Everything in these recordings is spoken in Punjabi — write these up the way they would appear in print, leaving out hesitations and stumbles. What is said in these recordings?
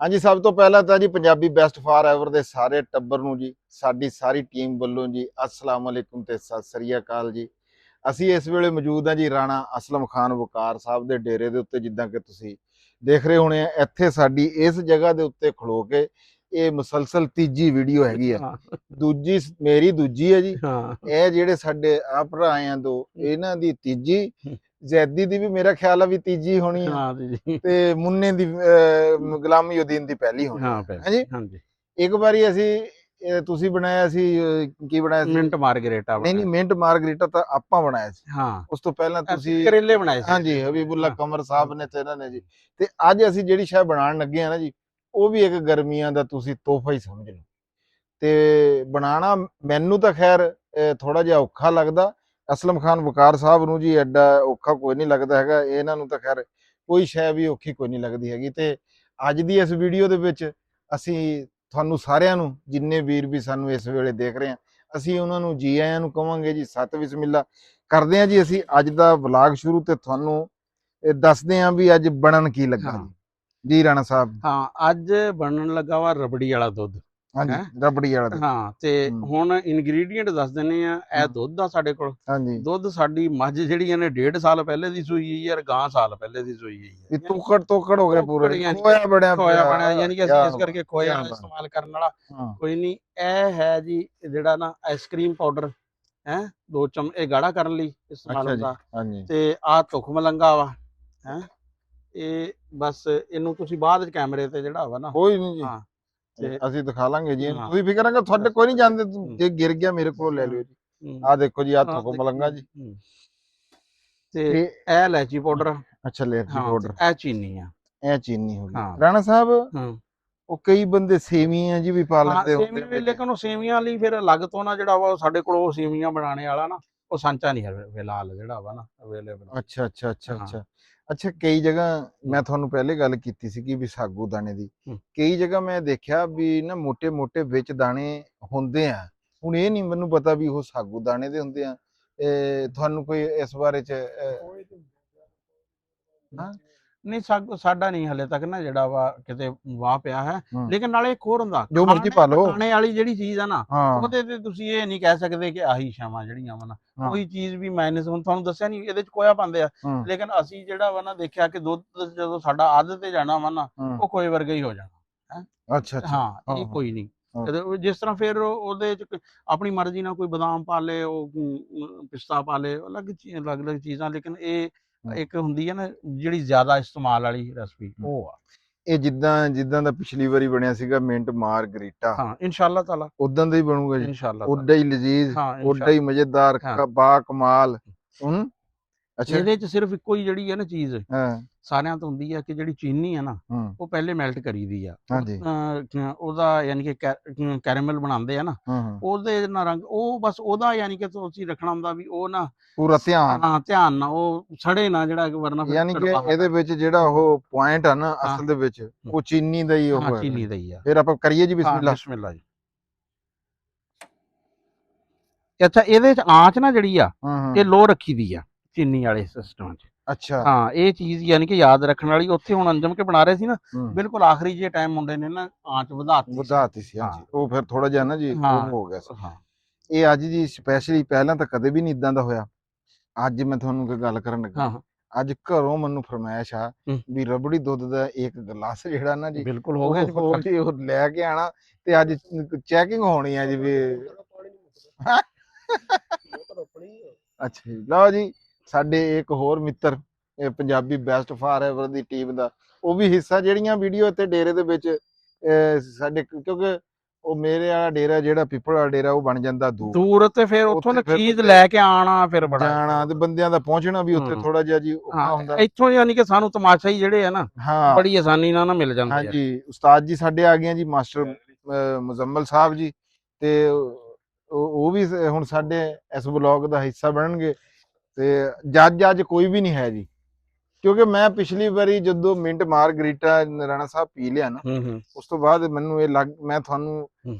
हाँ जी, सब तो पहला तो जी पंजाबी बेस्ट फॉर एवर दे सारे टब्बर नूं जी साडी सारी टीम ਵੱਲੋਂ जी अस्सलाम वालेकुम ते सत श्री अकाल जी। ਅਸੀਂ ਇਸ ਵੇਲੇ ਮੌਜੂਦ ਹਾਂ ਜੀ ਰਾਣਾ ਅਸਲਮ ਖਾਨ ਵਕਾਰ ਸਾਹਿਬ ਦੇ ਡੇਰੇ ਦੇ ਉੱਤੇ। ਜਿੱਦਾਂ ਕਿ ਤੁਸੀਂ ਦੇਖ ਰਹੇ ਹੋਣੇ ਆ, ਇੱਥੇ ਸਾਡੀ ਇਸ ਜਗ੍ਹਾ ਦੇ ਉੱਤੇ ਖਲੋ ਕੇ ਇਹ ਮੁਸਲਸਲ ਤੀਜੀ ਵੀਡੀਓ ਹੈਗੀ ਆ। ਦੂਜੀ ਮੇਰੀ ਦੂਜੀ ਹੈ ਜੀ। ਇਹ ਜਿਹੜੇ ਸਾਡੇ ਆ ਭਰਾ ਆ ਦੋ, ਇਹਨਾਂ ਦੀ ਤੀਜੀ, ਜ਼ੈਦੀ ਦੀ ਵੀ ਮੇਰਾ ਖਿਆਲ ਆ ਵੀ ਤੀਜੀ ਹੋਣੀ ਆ, ਤੇ ਮੁੰਨੇ ਦੀ ਗੁਲਾਮੀ ਉਦੀਨ ਦੀ ਪਹਿਲੀ ਹੋਣੀ ਹੈ ਜੀ। ਇੱਕ ਵਾਰੀ ਅਸੀਂ ਤੁਸੀਂ ਬਣਾਇਆ ਸੀ, ਕੀ ਬਣਾਇਆ ਸੀ? Mint margarita. ਨਹੀਂ, ਮਿੰਟ ਮਾਰਗਰੀਟਾ ਤਾਂ ਆਪਾਂ ਬਣਾਇਆ ਸੀ। ਉਸ ਤੋਂ ਪਹਿਲਾਂ ਤੁਸੀਂ ਕਰੇਲੇ ਬਣਾਏ ਸੀ। ਹਾਂਜੀ, ਹਬੀਬੁੱਲਾ ਕਮਰ ਸਾਹਿਬ ਨੇ ਤੇ ਇਹਨਾਂ ਨੇ ਜੀ। ਤੇ ਅੱਜ ਅਸੀਂ ਜਿਹੜੀ ਸ਼ਾਇ ਬਣਾਉਣ ਲੱਗੇ ਆ ਨਾ ਜੀ, ਉਹ ਵੀ ਇੱਕ ਗਰਮੀਆਂ ਦਾ ਤੁਸੀਂ ਤੋਹਫਾ ਹੀ ਸਮਝ ਲਓ। ਤੇ ਬਣਾਉਣਾ ਮੈਨੂੰ ਤਾਂ ਖੈਰ ਥੋੜਾ ਜਿਹਾ ਔਖਾ ਲੱਗਦਾ, ਅਸਲਮ ਖਾਨ ਵਕਾਰ ਸਾਹਿਬ ਨੂੰ ਜੀ ਐਡਾ ਔਖਾ ਕੋਈ ਨਹੀਂ ਲੱਗਦਾ ਹੈਗਾ। ਇਹਨਾਂ ਨੂੰ ਤਾਂ ਖੈਰ ਕੋਈ ਸ਼ੈ ਵੀ ਔਖੀ ਕੋਈ ਨਹੀਂ ਲੱਗਦੀ ਹੈਗੀ। ਤੇ ਅੱਜ ਦੀ ਇਸ ਵੀਡੀਓ ਦੇ ਵਿੱਚ ਅਸੀਂ ਤੁਹਾਨੂੰ ਸਾਰਿਆਂ ਨੂੰ, ਜਿੰਨੇ ਵੀਰ ਵੀ ਸਾਨੂੰ ਇਸ ਵੇਲੇ ਦੇਖ ਰਹੇ ਆ, ਅਸੀਂ ਉਹਨਾਂ ਨੂੰ ਜੀ ਆਇਆਂ ਨੂੰ ਕਵਾਂਗੇ ਜੀ। ਸਤ ਬਿਸਮਿਲ੍ਲਾ ਕਰਦੇ ਆ ਜੀ ਅਸੀਂ ਅੱਜ ਦਾ ਵਲੌਗ ਸ਼ੁਰੂ। ਤੇ ਤੁਹਾਨੂੰ ਦੱਸਦੇ ਆ ਵੀ ਅੱਜ ਬਣਨ ਕੀ ਲੱਗਾ ਜੀ ਰਾਣਾ ਸਾਹਿਬ। ਹਾਂ, ਅੱਜ ਬਣਨ ਲੱਗਾ ਵਾ ਰਬੜੀ ਵਾਲਾ ਦੁੱਧ। ਹਾਂਜੀ, ਰਬੜੀ ਵਾਲਾ ਦੁੱਧ। ਹਾਂ, ਤੇ ਹੁਣ ਇਨਗਰੀਡੀਐਂਟ ਦੱਸ ਦਿੰਨੇ ਆ। ਇਹ ਦੁੱਧ ਆ ਸਾਡੇ ਕੋਲ। ਹਾਂਜੀ, ਦੁੱਧ ਸਾਡੀ ਮੱਝ ਜਿਹੜੀ ਇਹਨੇ 1.5 ਸਾਲ ਪਹਿਲੇ ਦੀ ਸੂਈ ਹੈ ਯਾਰ, ਗਾਂ ਸਾਲ ਪਹਿਲੇ ਦੀ ਸੂਈ ਹੈ। ਤੋਕੜ ਹੋ ਗਿਆ ਪੂਰਾ, ਖੋਇਆ ਬਣਿਆ ਯਾਨੀ ਕਿ ਅਸੀਂ ਇਸ ਕਰਕੇ ਖੋਇਆ ਇਸਤੇਮਾਲ ਕਰਨ ਵਾਲਾ ਕੋਈ ਨਹੀਂ। ਇਹ ਹੈ ਜੀ ਜਿਹੜਾ ਨਾ ਆਈਸਕ੍ਰੀਮ ਪਾਊਡਰ ਹੈ, 2 ਚਮਚ ਇਹ ਗਾੜਾ ਕਰਨ ਲਈ ਇਸਤੇਮਾਲ ਹੁੰਦਾ। ਤੇ ਆ ਤੁਖ ਮਲੰਗਾ ਵਾ ਹੈ, ਇਹ ਬਸ ਇਹਨੂੰ ਤੁਸੀਂ ਬਾਅਦ ਚ ਕੈਮਰੇ ਤੇ ਜਿਹੜਾ ਵਾ ਨਾ ਕੋਈ ਨਹੀਂ ਜੀ ਅਸੀਂ ਦਿਖਾ ਲਾਂਗੇ ਜੀ। ਤੁਸੀਂ ਫਿਕਰ ਨਾ ਕਰੋ, ਤੁਹਾਡੇ ਕੋਈ ਨਹੀਂ ਜਾਂਦੇ, ਜੇ ਗਿਰ ਗਿਆ ਮੇਰੇ ਕੋਲ ਲੈ ਲਿਓ ਜੀ। ਆਹ ਦੇਖੋ ਜੀ, ਆਹ ਤੁਖ ਮਲੰਗਾ ਜੀ, ਤੇ ਇਹ ਇਲਾਇਚੀ ਪਾਊਡਰ। ਅੱਛਾ, ਇਲਾਇਚੀ ਪਾਊਡਰ। ਇਹ ਚੀਨੀ ਆ, ਇਹ ਚੀਨੀ ਹੋ ਗਈ। ਰਾਣਾ ਸਾਹਿਬ ਉਹ ਕਈ ਬੰਦੇ ਸੇਵੀਆਂ ਜੀ ਵੀ ਪਾ ਲੈਂਦੇ ਹੁੰਦੇ, ਲੇਕਿਨ ਉਹ ਸੇਵੀਆਂ ਲਈ ਫਿਰ ਅਲੱਗ ਤੋਂ ਨਾ ਜਿਹੜਾ ਵਾ ਸਾਡੇ ਕੋਲ ਉਹ ਸੇਵੀਆਂ ਬਣਾਉਣੇ ਵਾਲਾ ਨਾ ਉਹ ਸਾਂਚਾ ਨਹੀਂ ਹੈ ਫਿਲਹਾਲ ਜਿਹੜਾ ਵਾ ਨਾ ਅਵੇਲੇਬਲ। ਅੱਛਾ ਅੱਛਾ ਅੱਛਾ ਅੱਛਾ ਅੱਛਾ। ਕਈ ਜਗ੍ਹਾ ਮੈਂ ਤੁਹਾਨੂੰ ਪਹਿਲੇ ਗੱਲ ਕੀਤੀ ਸੀ ਕਿ ਵੀ ਸਾਗੂ ਦਾਣੇ ਦੀ, ਕਈ ਜਗ੍ਹਾ ਮੈਂ ਦੇਖਿਆ ਵੀ ਨਾ ਮੋਟੇ ਮੋਟੇ ਵਿੱਚ ਦਾਣੇ ਹੁੰਦੇ ਆ। ਹੁਣ ਇਹ ਨਹੀਂ ਮੈਨੂੰ ਪਤਾ ਵੀ ਉਹ ਸਾਗੂ ਦਾਣੇ ਦੇ ਹੁੰਦੇ ਆ। ਤੁਹਾਨੂੰ ਕੋਈ ਇਸ ਬਾਰੇ ਚ ਨਹੀਂ, ਸਾਡਾ ਨਹੀਂ ਹਲੇ ਤੱਕ ਨਾ ਜਿਹੜਾ ਵਾ ਕਿਤੇ ਵਾਹ ਪਿਆ ਹੈ। ਲੇਕਿਨ ਨਾਲੇ ਇੱਕ ਹੋਰ ਹੁੰਦਾ, ਜੋ ਮਰਜ਼ੀ ਪਾ ਲਓ। ਖਾਣੇ ਵਾਲੀ ਜਿਹੜੀ ਚੀਜ਼ ਆ ਨਾ, ਉਹਦੇ ਤੇ ਤੁਸੀਂ ਇਹ ਨਹੀਂ ਕਹਿ ਸਕਦੇ ਕਿ ਆਹੀ ਸ਼ਾਵਾਂ ਜਿਹੜੀਆਂ ਵਾ ਨਾ ਉਹੀ ਚੀਜ਼ ਵੀ ਮਾਈਨਸ। ਹੁਣ ਤੁਹਾਨੂੰ ਦੱਸਿਆ ਨਹੀਂ ਇਹਦੇ ਚ ਕੋਇਆ ਪਾਉਂਦੇ ਆ, ਲੇਕਿਨ ਅਸੀਂ ਜਿਹੜਾ ਵਾ ਨਾ ਦੇਖਿਆ ਕਿ ਦੁੱਧ ਜਦੋਂ ਸਾਡਾ ਅੱਧ ਤੇ ਜਾਣਾ ਵਾ ਨਾ ਉਹ ਕੋਈ ਵਰਗਾ ਹੀ ਹੋ ਜਾਣਾ। ਅੱਛਾ, ਹਾਂ, ਇਹ ਕੋਈ ਨਹੀਂ। ਜਿਸ ਤਰ੍ਹਾਂ ਫਿਰ ਉਹਦੇ ਚ ਆਪਣੀ ਮਰਜ਼ੀ ਨਾਲ ਕੋਈ ਬਦਾਮ ਪਾ ਲੇ, ਉਹ ਪਿਸਤਾ ਪਾ ਲੇ, ਅਲੱਗ ਅਲੱਗ ਚੀਜ਼ਾਂ। ਲੇਕਿਨ ਇਹ ਇੱਕ ਹੁੰਦੀ ਹੈ ਨਾ ਜਿਹੜੀ ਜ਼ਿਆਦਾ ਇਸਤੇਮਾਲ ਵਾਲੀ ਰੈਸਪੀ, ਉਹ ਆ ਇਹ ਜਿੱਦਾਂ ਦਾ ਪਿਛਲੀ ਵਾਰੀ ਬਣਿਆ ਸੀਗਾ ਮਿੰਟ ਮਾਰਗਰੀਟਾ। ਹਾਂ, ਇਨਸ਼ਾਅੱਲਾ ਤਾਲਾ ਉਦਾਂ ਦਾ ਹੀ ਬਣੂਗਾ ਜੀ, ਇਨਸ਼ਾਅੱਲਾ। ਉਦਾਂ ਹੀ ਲਜ਼ੀਜ਼, ਉਦਾਂ ਹੀ ਮਜ਼ੇਦਾਰ, ਬਾ ਕਮਾਲ। ਅੱਛਾ, ਇਹਦੇ ਚ ਸਿਰਫ ਇੱਕੋ ਹੀ ਜਿਹੜੀ ਹੈ ਨਾ ਚੀਜ਼ ਸਾਰਿਆਂ ਤੋਂ ਹੁੰਦੀ ਹੈ ਕਿ ਜਿਹੜੀ ਚੀਨੀ ਹੈ ਨਾ ਉਹ ਪਹਿਲੇ ਮੈਲਟ ਕਰੀਦੀ ਆ। ਉਹਦਾ ਯਾਨੀ ਕਿ ਕੈਰਮਲ ਬਣਾਉਂਦੇ ਆ ਨਾ, ਉਹਦੇ ਨਾਲ ਰੰਗ ਉਹ ਬਸ ਉਹਦਾ ਯਾਨੀ ਕਿ ਤੁਸੀਂ ਰੱਖਣਾ ਹੁੰਦਾ ਵੀ ਉਹ ਨਾ ਪੂਰਾ ਧਿਆਨ ਨਾ ਉਹ ਸੜੇ ਨਾ, ਜਿਹੜਾ ਵਰਨਾ ਯਾਨੀ ਕਿ ਇਹਦੇ ਵਿੱਚ ਜਿਹੜਾ ਉਹ ਪੁਆਇੰਟ ਆ ਨਾ ਅਸਲ ਦੇ ਵਿੱਚ ਉਹ ਚੀਨੀ ਦਾ ਹੀ ਉਹ ਹੈ। ਚੀਨੀ ਦਾ ਹੀ ਆ। ਫਿਰ ਆਪਾਂ ਕਰੀਏ ਜੀ ਬਿਸਮਿਲ੍ਲਾ। ਬਿਸਮਿਲ੍ਲਾ ਜੀ। ਅੱਛਾ, ਇਹਦੇ ਚ ਆਂਚ ਨਾ ਜਿਹੜੀ ਆ ਇਹ ਲੋ ਰੱਖੀ ਦੀ ਆ ਚੀਨੀ ਵਾਲੇ ਸਿਸਟਮ ਚ। ਅੱਛਾ, ਹਾਂ, ਇਹ ਚੀਜ਼ ਯਾਨੀ ਕਿ ਯਾਦ ਰੱਖਣ ਵਾਲੀ। ਉੱਥੇ ਹੁਣ ਅੰਜਮ ਕੇ ਬਣਾ ਰਹੇ ਸੀ ਨਾ, ਬਿਲਕੁਲ ਆਖਰੀ ਜੇ ਟਾਈਮ ਮੁੰਡੇ ਨੇ ਨਾ ਆਂਚ ਵਧਾਤੀ ਸੀ। ਹਾਂਜੀ, ਉਹ ਫਿਰ ਥੋੜਾ ਜਿਹਾ ਨਾ ਜੀ ਉਹ ਹੋ ਗਿਆ ਸੀ। ਇਹ ਅੱਜ ਜੀ ਸਪੈਸ਼ਲੀ, ਪਹਿਲਾਂ ਤਾਂ ਕਦੇ ਵੀ ਨਹੀਂ ਇਦਾਂ ਦਾ ਹੋਇਆ। ਅੱਜ ਮੈਂ ਤੁਹਾਨੂੰ ਕੋਈ ਗੱਲ ਕਰਨ ਲੱਗਾ, ਅੱਜ ਘਰੋਂ ਮੈਨੂੰ ਫਰਮਾਇਸ਼ ਆ ਵੀ ਰਬੜੀ ਦੁੱਧ ਦਾ ਇੱਕ ਗਲਾਸ ਜਿਹੜਾ ਨਾ ਜੀ ਬਿਲਕੁਲ ਹੋ ਗਿਆ ਜੀ, ਉਹ ਲੈ ਕੇ ਆਣਾ ਤੇ ਅੱਜ ਚੈਕਿੰਗ ਹੋਣੀ ਆ ਜੀ ਵੀ। ਅੱਛਾ ਜੀ, ਲਓ ਜੀ, ਸਾਡੇ ਇੱਕ ਹੋਰ ਮਿੱਤਰ Punjabi best for ever the team ਦਾ ਉਹ ਵੀ ਹਿੱਸਾ, ਜਿਹੜੀਆਂ ਵੀਡੀਓ ਇੱਥੇ ਡੇਰੇ ਦੇ ਵਿੱਚ ਸਾਡੇ, ਕਿਉਂਕਿ ਉਹ ਮੇਰੇ ਵਾਲਾ ਡੇਰਾ ਜਿਹੜਾ ਪਿੱਪਲ ਵਾਲਾ ਡੇਰਾ ਉਹ ਬਣ ਜਾਂਦਾ ਦੂਰ, ਤੇ ਫਿਰ ਉੱਥੋਂ ਚੀਜ਼ ਲੈ ਕੇ ਆਣਾ, ਫਿਰ ਜਾਣਾ ਤੇ ਬੰਦਿਆਂ ਦਾ ਪਹੁੰਚਣਾ ਵੀ ਉੱਥੇ ਥੋੜਾ ਜਿਹਾ ਜੀ ਔਖਾ ਹੁੰਦਾ। ਇੱਥੋਂ ਯਾਨੀ ਕਿ ਸਾਨੂੰ ਤਮਾਸ਼ਾ ਹੀ ਜਿਹੜੇ ਆ ਨਾ ਬੜੀ ਆਸਾਨੀ ਨਾਲ ਨਾ ਮਿਲ ਜਾਂਦੇ ਆ। ਹਾਂਜੀ, ਉਸਤਾਦ ਜੀ ਸਾਡੇ ਆ ਗਏ ਜੀ, ਮਾਸਟਰ ਮੁਜ਼ੰਮਲ ਸਾਹਿਬ ਜੀ, ਤੇ ਉਹ ਵੀ ਹੁਣ ਸਾਡੇ ਇਸ ਵਲੌਗ ਦਾ ਹਿੱਸਾ ਬਣਨਗੇ। ਤੇ ਜੱਜ ਕੋਈ ਵੀ ਨਹੀਂ ਹੈ ਜੀ, ਕਿਉਂਕਿ ਮੈਂ ਪਿਛਲੀ ਵਾਰੀ ਜਦੋਂ ਮਿੰਟ ਮਾਰਗਰੀਟਾ ਰਾਣਾ ਸਾਹਿਬ ਪੀ ਲਿਆ ਨਾ, ਉਸ ਤੋਂ ਬਾਅਦ ਮੈਨੂੰ ਇਹ ਮੈਂ ਤੁਹਾਨੂੰ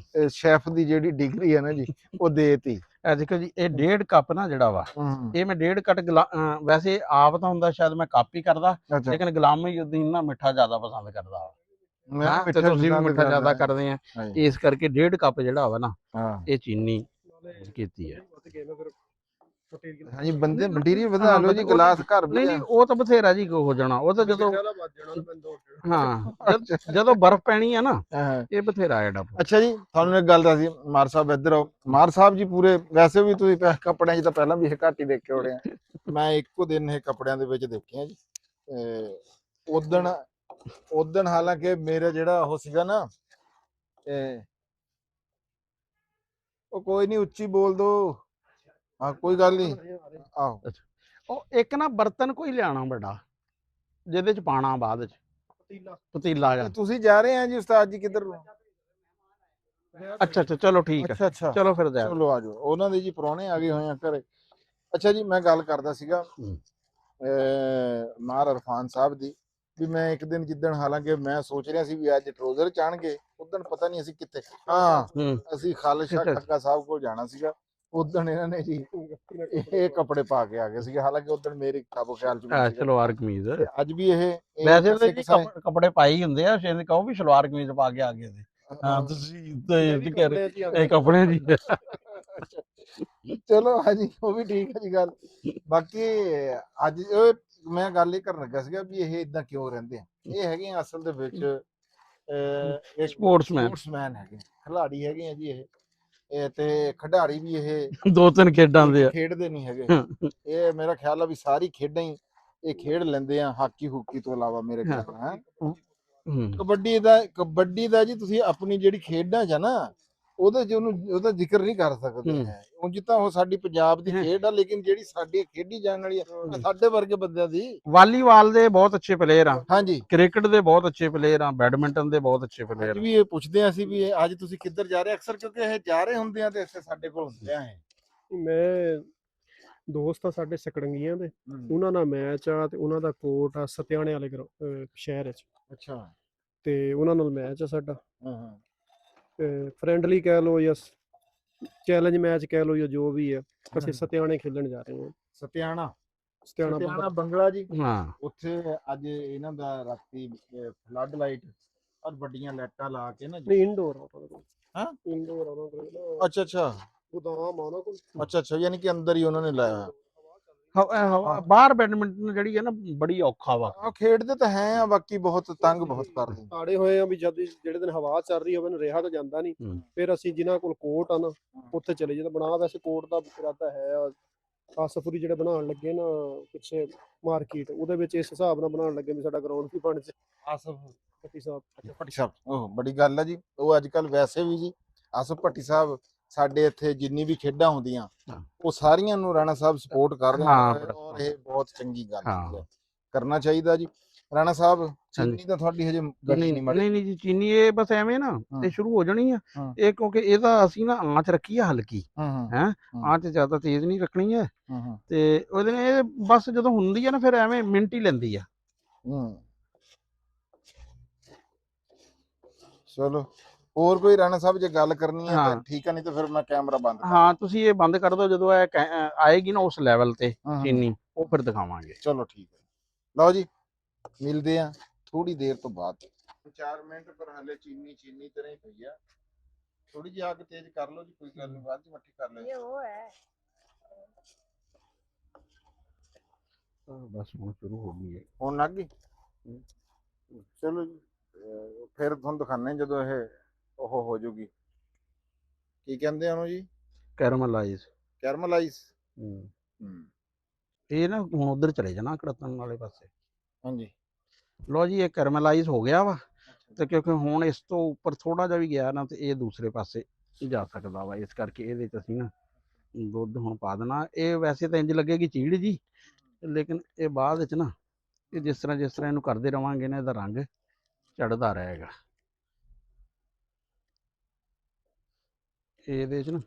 ਸ਼ੈਫ ਦੀ ਜਿਹੜੀ ਡਿਗਰੀ ਹੈ ਨਾ ਜੀ ਉਹ ਦੇਤੀ। ਦੇਖੋ ਜੀ, ਇਹ 1.5 ਕੱਪ ਨਾ ਜਿਹੜਾ ਵਾ, ਇਹ ਮੈਂ 1.5 ਕੱਟ ਵੈਸੇ ਆਪ ਤਾਂ ਹੁੰਦਾ ਸ਼ਾਇਦ ਮੈਂ ਕੱਪ ਹੀ ਕਰਦਾ, ਲੇਕਿਨ ਗੁਲਾਮ ਮੁਹੀਉਦੀਨ ਨਾ ਮਿੱਠਾ ਜ਼ਿਆਦਾ ਪਸੰਦ ਕਰਦਾ ਵਾ। ਮੈਂ ਹਾਂ, ਤੇ ਮਿੱਠਾ ਤੁਸੀਂ ਵੀ ਮਿੱਠਾ ਜ਼ਿਆਦਾ ਕਰਦਾ ਕਰਦੇ ਆ, ਹਾਂਜੀ ਇਸ ਕਰਕੇ 1.5 ਕੱਪ ਜਿਹੜਾ ਵਾ ਨਾ ਹਾਂ ਇਹ ਚੀਨੀ ਕੀਤੀ ਹੈ। ਹਾਂਜੀ ਬੰਦੇ ਮਟੀਰੀਅਲ ਵਧਾ ਹਾਂ ਲਓ ਜੀ, ਗਲਾਸ ਘਰ ਵੀ ਨਹੀਂ ਆ। ਨਹੀਂ, ਉਹ ਤਾਂ ਬਥੇਰਾ ਜੀ ਹੋ ਜਾਣਾ, ਉਹ ਤਾਂ ਜਦੋਂ ਹਾਂ ਜਦੋਂ ਬਰਫ਼ ਪੈਣੀ ਆ ਨਾ ਹਾਂ ਇਹ ਬਥੇਰਾ ਹੈ ਡੱਬ। ਅੱਛਾ ਜੀ, ਤੁਹਾਨੂੰ ਇੱਕ ਗੱਲ ਦੱਸੀ, ਮਾਰ ਸਾਹਿਬ ਇੱਧਰ ਆਓ। ਮਾਰ ਸਾਹਿਬ ਜੀ ਪੂਰੇ ਵੈਸੇ ਵੀ ਤੁਸੀਂ ਕੱਪੜਿਆਂ 'ਚ ਤਾਂ ਪਹਿਲਾਂ ਵੀ ਇਹ ਘੱਟ ਹੀ ਦੇਖ ਕੇ ਉੜੇ ਆ, ਮੈਂ ਇੱਕੋ ਦਿਨ ਇਹ ਕੱਪੜਿਆਂ ਦੇ ਵਿੱਚ ਦੇਖਿਆ ਜੀ। ਉਦਣ ਉਦਣ ਹਾਲਾਂਕਿ ਮੇਰਾ ਜਿਹੜਾ ਉਹ ਸੀਗਾ ਨਾ, ਉਹ ਕੋਈ ਨਹੀਂ ਉੱਚੀ ਬੋਲ ਦੋ, ਹਾਂ ਕੋਈ ਗੱਲ ਨਹੀਂ। ਆਹੋ ਉਹ ਇੱਕ ਨਾ ਬਰਤਨ ਕੋਈ ਲਿਆਣਾ ਵੱਡਾ ਜਿਹਦੇ ਚ ਪਾਣਾ ਬਾਅਦ ਚ, ਪਤੀਲਾ ਜਾਂ। ਤੁਸੀਂ ਜਾ ਰਹੇ ਆ ਜੀ ਉਸਤਾਦ ਜੀ ਕਿੱਧਰ ਨੂੰ? ਅੱਛਾ ਅੱਛਾ ਚਲੋ ਠੀਕ ਹੈ, ਅੱਛਾ ਚਲੋ ਫਿਰ ਜਾ। ਚਲੋ ਆ ਜਾਓ, ਉਹਨਾਂ ਦੇ ਜੀ ਪ੍ਰਾਹੁਣੇ ਆ ਗਏ ਹੋਏ ਆ ਘਰੇ। ਅੱਛਾ ਜੀ, ਮੈਂ ਗੱਲ ਕਰਦਾ ਸੀਗਾ ਮਾਰ ਇਰਫਾਨ ਸਾਹਿਬ ਦੀ, ਵੀ ਮੈਂ ਇੱਕ ਦਿਨ ਜਿੱਦਣ, ਹਾਲਾਂਕਿ ਮੈਂ ਸੋਚ ਰਿਹਾ ਸੀ ਵੀ ਅੱਜ ਟਰੋਜ਼ਰ ਚਾਣਗੇ, ਉਦਣ ਪਤਾ ਨਹੀਂ ਅਸੀਂ ਕਿੱਥੇ, ਹਾਂ ਅਸੀਂ ਖਾਲਿਦ ਸ਼ਾਹ ਖੱਕਾ ਸਾਹਿਬ ਕੋਲ ਜਾਣਾ ਸੀਗਾ। ਉਦਣ ਇਹਨਾਂ ਨੇ ਜੀ ਇਹ ਕੱਪੜੇ ਪਾ ਕੇ ਆ ਗਏ ਸੀਗੇ, ਹਾਲਾਂਕਿ ਉਦਣ ਮੇਰੀ ਕਾਬੂ ਖਿਆਲ ਚ ਨਹੀਂ ਸੀਗਾ। ਸਲਵਾਰ ਕਮੀਜ਼ ਅੱਜ ਵੀ ਇਹ ਵੈਸੇ ਤਾਂ ਜੀ ਕੱਪੜੇ ਪਾਈ ਹੁੰਦੇ ਆ, ਸ਼ਾਇਦ ਕਹੋ ਵੀ ਸਲਵਾਰ ਕਮੀਜ਼ ਪਾ ਕੇ ਆ ਗਏ ਸੀ। ਹਾਂ ਤੁਸੀਂ ਕਹਿ ਰਹੇ ਇਹ ਕੱਪੜੇ ਜੀ। ਚਲੋ ਹਾਂਜੀ ਉਹ ਵੀ ਠੀਕ ਹੈ ਜੀ ਗੱਲ। ਬਾਕੀ ਅੱਜ ਮੈਂ ਗੱਲ ਇਹ ਕਰਨ ਲੱਗਾ ਸੀਗਾ ਵੀ ਇਹ ਇਦਾਂ ਕਿਉਂ ਰਹਿੰਦੇ ਆ। ਇਹ ਹੈਗੇ ਆ ਅਸਲ ਦੇ ਵਿੱਚ ਸਪੋਰਟਸਮੈਨ ਹੈਗੇ, ਖਿਡਾਰੀ ਹੈਗੇ ਆ ਜੀ ਇਹ ਤੇ ਖਿਡਾਰੀ ਵੀ ਇਹ ਦੋ ਤਿੰਨ ਖੇਡਾਂ ਦੇ ਖੇਡਦੇ ਨਹੀਂ ਹੈਗੇ। ਇਹ ਮੇਰਾ ਖਿਆਲ ਆ ਵੀ ਸਾਰੀ ਖੇਡਾਂ ਹੀ ਇਹ ਖੇਡ ਲੈਂਦੇ ਆ, ਹਾਕੀ ਹੂਕੀ ਤੋਂ ਇਲਾਵਾ ਮੇਰੇ ਖਿਆਲ ਨਾਲ। ਕਬੱਡੀ ਦਾ ਜੀ ਤੁਸੀਂ ਆਪਣੀ ਜਿਹੜੀ ਖੇਡਾਂ 'ਚ ਆ ਨਾ, ਉਹਦੇ 'ਚ ਉਹਦਾ ਜ਼ਿਕਰ ਨਹੀਂ ਕਰ ਸਕਦੇ ਹੈ। ਉਂਝ ਤਾਂ ਉਹ ਸਾਡੀ ਪੰਜਾਬ ਦੀ ਖੇਡ ਆ, ਲੇਕਿਨ ਜਿਹੜੀ ਸਾਡੀ ਖੇਡੀ ਜਾਣ ਵਾਲੀ ਆ ਸਾਡੇ ਵਰਗੇ ਬੰਦਿਆਂ ਦੀ। ਵਾਲੀਬਾਲ ਦੇ ਬਹੁਤ ਅੱਛੇ ਪਲੇਅਰ ਆ, ਹਾਂਜੀ ਕ੍ਰਿਕਟ ਦੇ ਬਹੁਤ ਅੱਛੇ ਪਲੇਅਰ ਆ, ਬੈਡਮਿੰਟਨ ਦੇ ਬਹੁਤ ਅੱਛੇ ਪਲੇਅਰ। ਅੱਜ ਵੀ ਇਹ ਪੁੱਛਦੇ ਆ ਅਸੀਂ ਵੀ ਅੱਜ ਤੁਸੀਂ ਕਿੱਧਰ ਜਾ ਰਹੇ ਅਕਸਰ, ਕਿਉਂਕਿ ਇਹ ਜਾ ਰਹੇ ਹੁੰਦੇ ਆ ਤੇ ਇੱਥੇ ਸਾਡੇ ਕੋਲ ਹੁੰਦੇ ਆ। ਇਹ ਮੈਂ ਦੋਸਤ ਆ ਸਾਡੇ ਸਕੜੰਗੀਆਂ ਦੇ, ਉਹਨਾਂ ਨਾਲ ਮੈਚ ਆ ਤੇ ਉਹਨਾਂ ਦਾ ਕੋਟ ਆ ਸਤਿਆਣੇ ਵਾਲੇ ਸ਼ਹਿਰ ਚ। ਅੱਛਾ, ਤੇ ਉਹਨਾਂ ਨਾਲ ਮੈਚ ਆ ਸਾਡਾ। ਹਾਂ ਫਰੈਂਡਲੀ ਕਹਿ ਲਓ ਜਾਂ ਚੈਲੰਜ ਮੈਚ ਕਹਿ ਲਓ ਜਾਂ ਜੋ ਵੀ ਆ, ਅਸੀਂ ਸਤਿਆਣੇ ਖੇਲਣ ਜਾ ਰਹੇ ਹਾਂ। ਸਤਿਆਣਾ ਬੰਗਲਾ ਜੀ। ਹਾਂ ਉੱਥੇ ਅੱਜ ਇਹਨਾਂ ਦਾ ਰਾਤੀ ਫਲੱਡ ਲਾਈਟ ਔਰ ਵੱਡੀਆਂ ਲਾਈਟਾਂ ਲਾ ਕੇ ਨਾ ਨਹੀਂ ਇੰਡੋਰ ਆ ਉਹਨਾਂ ਕੋਲ। ਹਾਂ ਇੰਡੋਰ ਆ ਉਹਨਾਂ ਕੋਲ। ਅੱਛਾ ਅੱਛਾ ਗੋਦਾਮ ਆ ਉਹਨਾਂ ਕੋਲ। ਅੱਛਾ ਅੱਛਾ, ਯਾਨੀ ਕਿ ਅੰਦਰ ਹੀ ਉਹਨਾਂ ਨੇ ਲਾਇਆ। ਬਾਹਰ ਬੈਡਮਿੰਟਨ ਜਿਹੜੀ ਹੈ ਨਾ ਬੜੀ ਔਖਾ ਵਾ। ਖੇਡਦੇ ਤਾਂ ਹੈ ਆ, ਬਾਕੀ ਬਹੁਤ ਤੰਗ ਬਹੁਤ ਕਰਦੇ ਆੜੇ ਹੋਏ ਆ ਵੀ ਜਦ ਜਿਹੜੇ ਦਿਨ ਹਵਾ ਚੱਲ ਰਹੀ ਹੋਵੇ ਰਿਹਾ ਤਾਂ ਜਾਂਦਾ ਨਹੀਂ। ਫਿਰ ਅਸੀਂ ਜਿਨ੍ਹਾਂ ਕੋਲ ਕੋਟ ਆ ਨਾ ਉੱਥੇ ਚਲੇ ਜਾਂਦਾ ਬਣਾ। ਵੈਸੇ ਕੋਟ ਦਾ ਇਰਾਦਾ ਹੈ ਆਸਫੁਰੀ ਜਿਹੜੇ ਬਣਾਉਣ ਲੱਗੇ ਨਾ ਪਿੱਛੇ ਮਾਰਕੀਟ, ਉਹਦੇ ਵਿੱਚ ਇਸ ਹਿਸਾਬ ਨਾਲ ਬਣਾਉਣ ਲੱਗੇ ਵੀ ਸਾਡਾ ਗਰਾਊਂਡ ਵੀ ਬਣ ਜਾਏ। ਆਸਫ ਭੱਟੀ ਸਾਹਿਬ। ਅੱਛਾ ਭੱਟੀ ਸਾਹਿਬ, ਉਹ ਬੜੀ ਗੱਲ ਆ ਜੀ। ਉਹ ਅੱਜ ਕੱਲ ਵੈਸੇ ਵੀ ਜੀ ਆਸਫ ਭੱਟੀ ਸਾਹਿਬ ਸਾਡੇ ਇੱਥੇ ਜਿੰਨੀ ਵੀ ਖੇਡਾਂ ਹੁੰਦੀਆਂ ਉਹ ਸਾਰੀਆਂ ਨੂੰ ਰਾਣਾ ਸਾਹਿਬ ਸਪੋਰਟ ਕਰ ਰਹੇ ਹਨ, ਔਰ ਇਹ ਬਹੁਤ ਚੰਗੀ ਗੱਲ ਹੈ, ਕਰਨਾ ਚਾਹੀਦਾ ਜੀ। ਰਾਣਾ ਸਾਹਿਬ ਚੀਨੀ ਤਾਂ ਤੁਹਾਡੀ ਹਜੇ ਗਲੀ ਨਹੀਂ ਮੜੀ। ਨਹੀਂ ਜੀ, ਚੀਨੀ ਇਹ ਬਸ ਐਵੇਂ ਨਾ ਇਹ ਸ਼ੁਰੂ ਹੋ ਜਾਣੀ ਆ ਇਹ, ਕਿਉਂਕਿ ਇਹਦਾ ਅਸੀਂ ਨਾ ਆਂਚ ਰੱਖੀ ਆ ਹਲਕੀ, ਹੈ ਆਂਚ ਜ਼ਿਆਦਾ ਤੇਜ਼ ਨਹੀਂ ਰੱਖਣੀ ਹੈ। ਤੇ ਉਹਦੇ ਨੇ ਇਹ ਬਸ ਜਦੋਂ ਹੁੰਦੀ ਆ ਨਾ ਫਿਰ ਐਵੇਂ ਮਿੰਟ ਹੀ ਲੈਂਦੀ ਆ। ਚਲੋ ਹੋਰ ਕੋਈ ਰਾਣਾ ਸਾਹਿਬ ਜੇ ਗੱਲ ਕਰਨੀ ਹੈ ਤਾਂ ਠੀਕ ਆ, ਨਹੀਂ ਤਾਂ ਫਿਰ ਮੈਂ ਕੈਮਰਾ ਬੰਦ ਕਰ। ਹਾਂ ਤੁਸੀਂ ਇਹ ਬੰਦ ਕਰ ਦਿਓ, ਜਦੋਂ ਇਹ ਆਏਗੀ ਨਾ ਉਸ ਲੈਵਲ ਤੇ ਚੀਨੀ ਉਹ ਫਿਰ ਦਿਖਾਵਾਂਗੇ। ਚਲੋ ਠੀਕ ਹੈ, ਲਓ ਜੀ ਮਿਲਦੇ ਆ ਥੋੜੀ ਦੇਰ ਤੋਂ ਬਾਅਦ। 4 ਮਿੰਟ ਪਰ ਹਲੇ ਚੀਨੀ ਤਰ੍ਹਾਂ ਹੀ ਪਈ ਆ, ਥੋੜੀ ਜਿਹੀ ਅੱਗ ਤੇਜ਼ ਕਰ ਲਓ ਜੀ, ਕੋਈ ਗੱਲ ਨਹੀਂ, ਬਾਅਦ ਚ ਮੱਠੀ ਕਰ ਲੈ। ਇਹ ਉਹ ਹੈ ਬਸ ਹੁਣ ਸ਼ੁਰੂ ਹੋ ਗਈ ਹੈ, ਹੁਣ ਲੱਗ ਗਈ। ਚਲੋ ਜੀ ਫਿਰ ਤੁਹਾਨੂੰ ਦਿਖਾਣੇ ਜਦੋਂ ਇਹ ਉਹ ਹੋ ਜੂਗੀ, ਕੀ ਕਹਿੰਦੇ ਆ ਉਹਨੂੰ ਜੀ, ਕੈਰਮਲਾਈਜ਼। ਇਹ ਨਾ ਹੁਣ ਉਧਰ ਚਲੇ ਜਾਣਾ ਕੜਤਨ ਵਾਲੇ ਪਾਸੇ। ਹਾਂਜੀ ਲੋ ਜੀ ਇਹ ਕੈਰਮਲਾਈਜ਼ ਹੋ ਗਿਆ ਵਾ, ਤੇ ਕਿਉਂਕਿ ਹੁਣ ਇਸ ਤੋਂ ਉੱਪਰ ਥੋੜਾ ਜਿਹਾ ਵੀ ਗਿਆ ਨਾ ਤੇ ਇਹ ਦੂਸਰੇ ਪਾਸੇ ਜਾ ਸਕਦਾ ਵਾ, ਇਸ ਕਰਕੇ ਇਹਦੇ ਚ ਅਸੀਂ ਨਾ ਦੁੱਧ ਹੁਣ ਪਾ ਦੇਣਾ। ਇਹ ਵੈਸੇ ਤਾਂ ਇੰਜ ਲੱਗੇਗੀ ਚੀੜ ਜੀ, ਲੇਕਿਨ ਇਹ ਬਾਅਦ ਵਿੱਚ ਨਾ ਇਹ ਜਿਸ ਤਰ੍ਹਾਂ ਇਹਨੂੰ ਕਰਦੇ ਰਵਾਂਗੇ ਨਾ ਇਹਦਾ ਰੰਗ ਚੜਦਾ ਰਹੇਗਾ। ਇਹਦੇ ਚ ਨਾ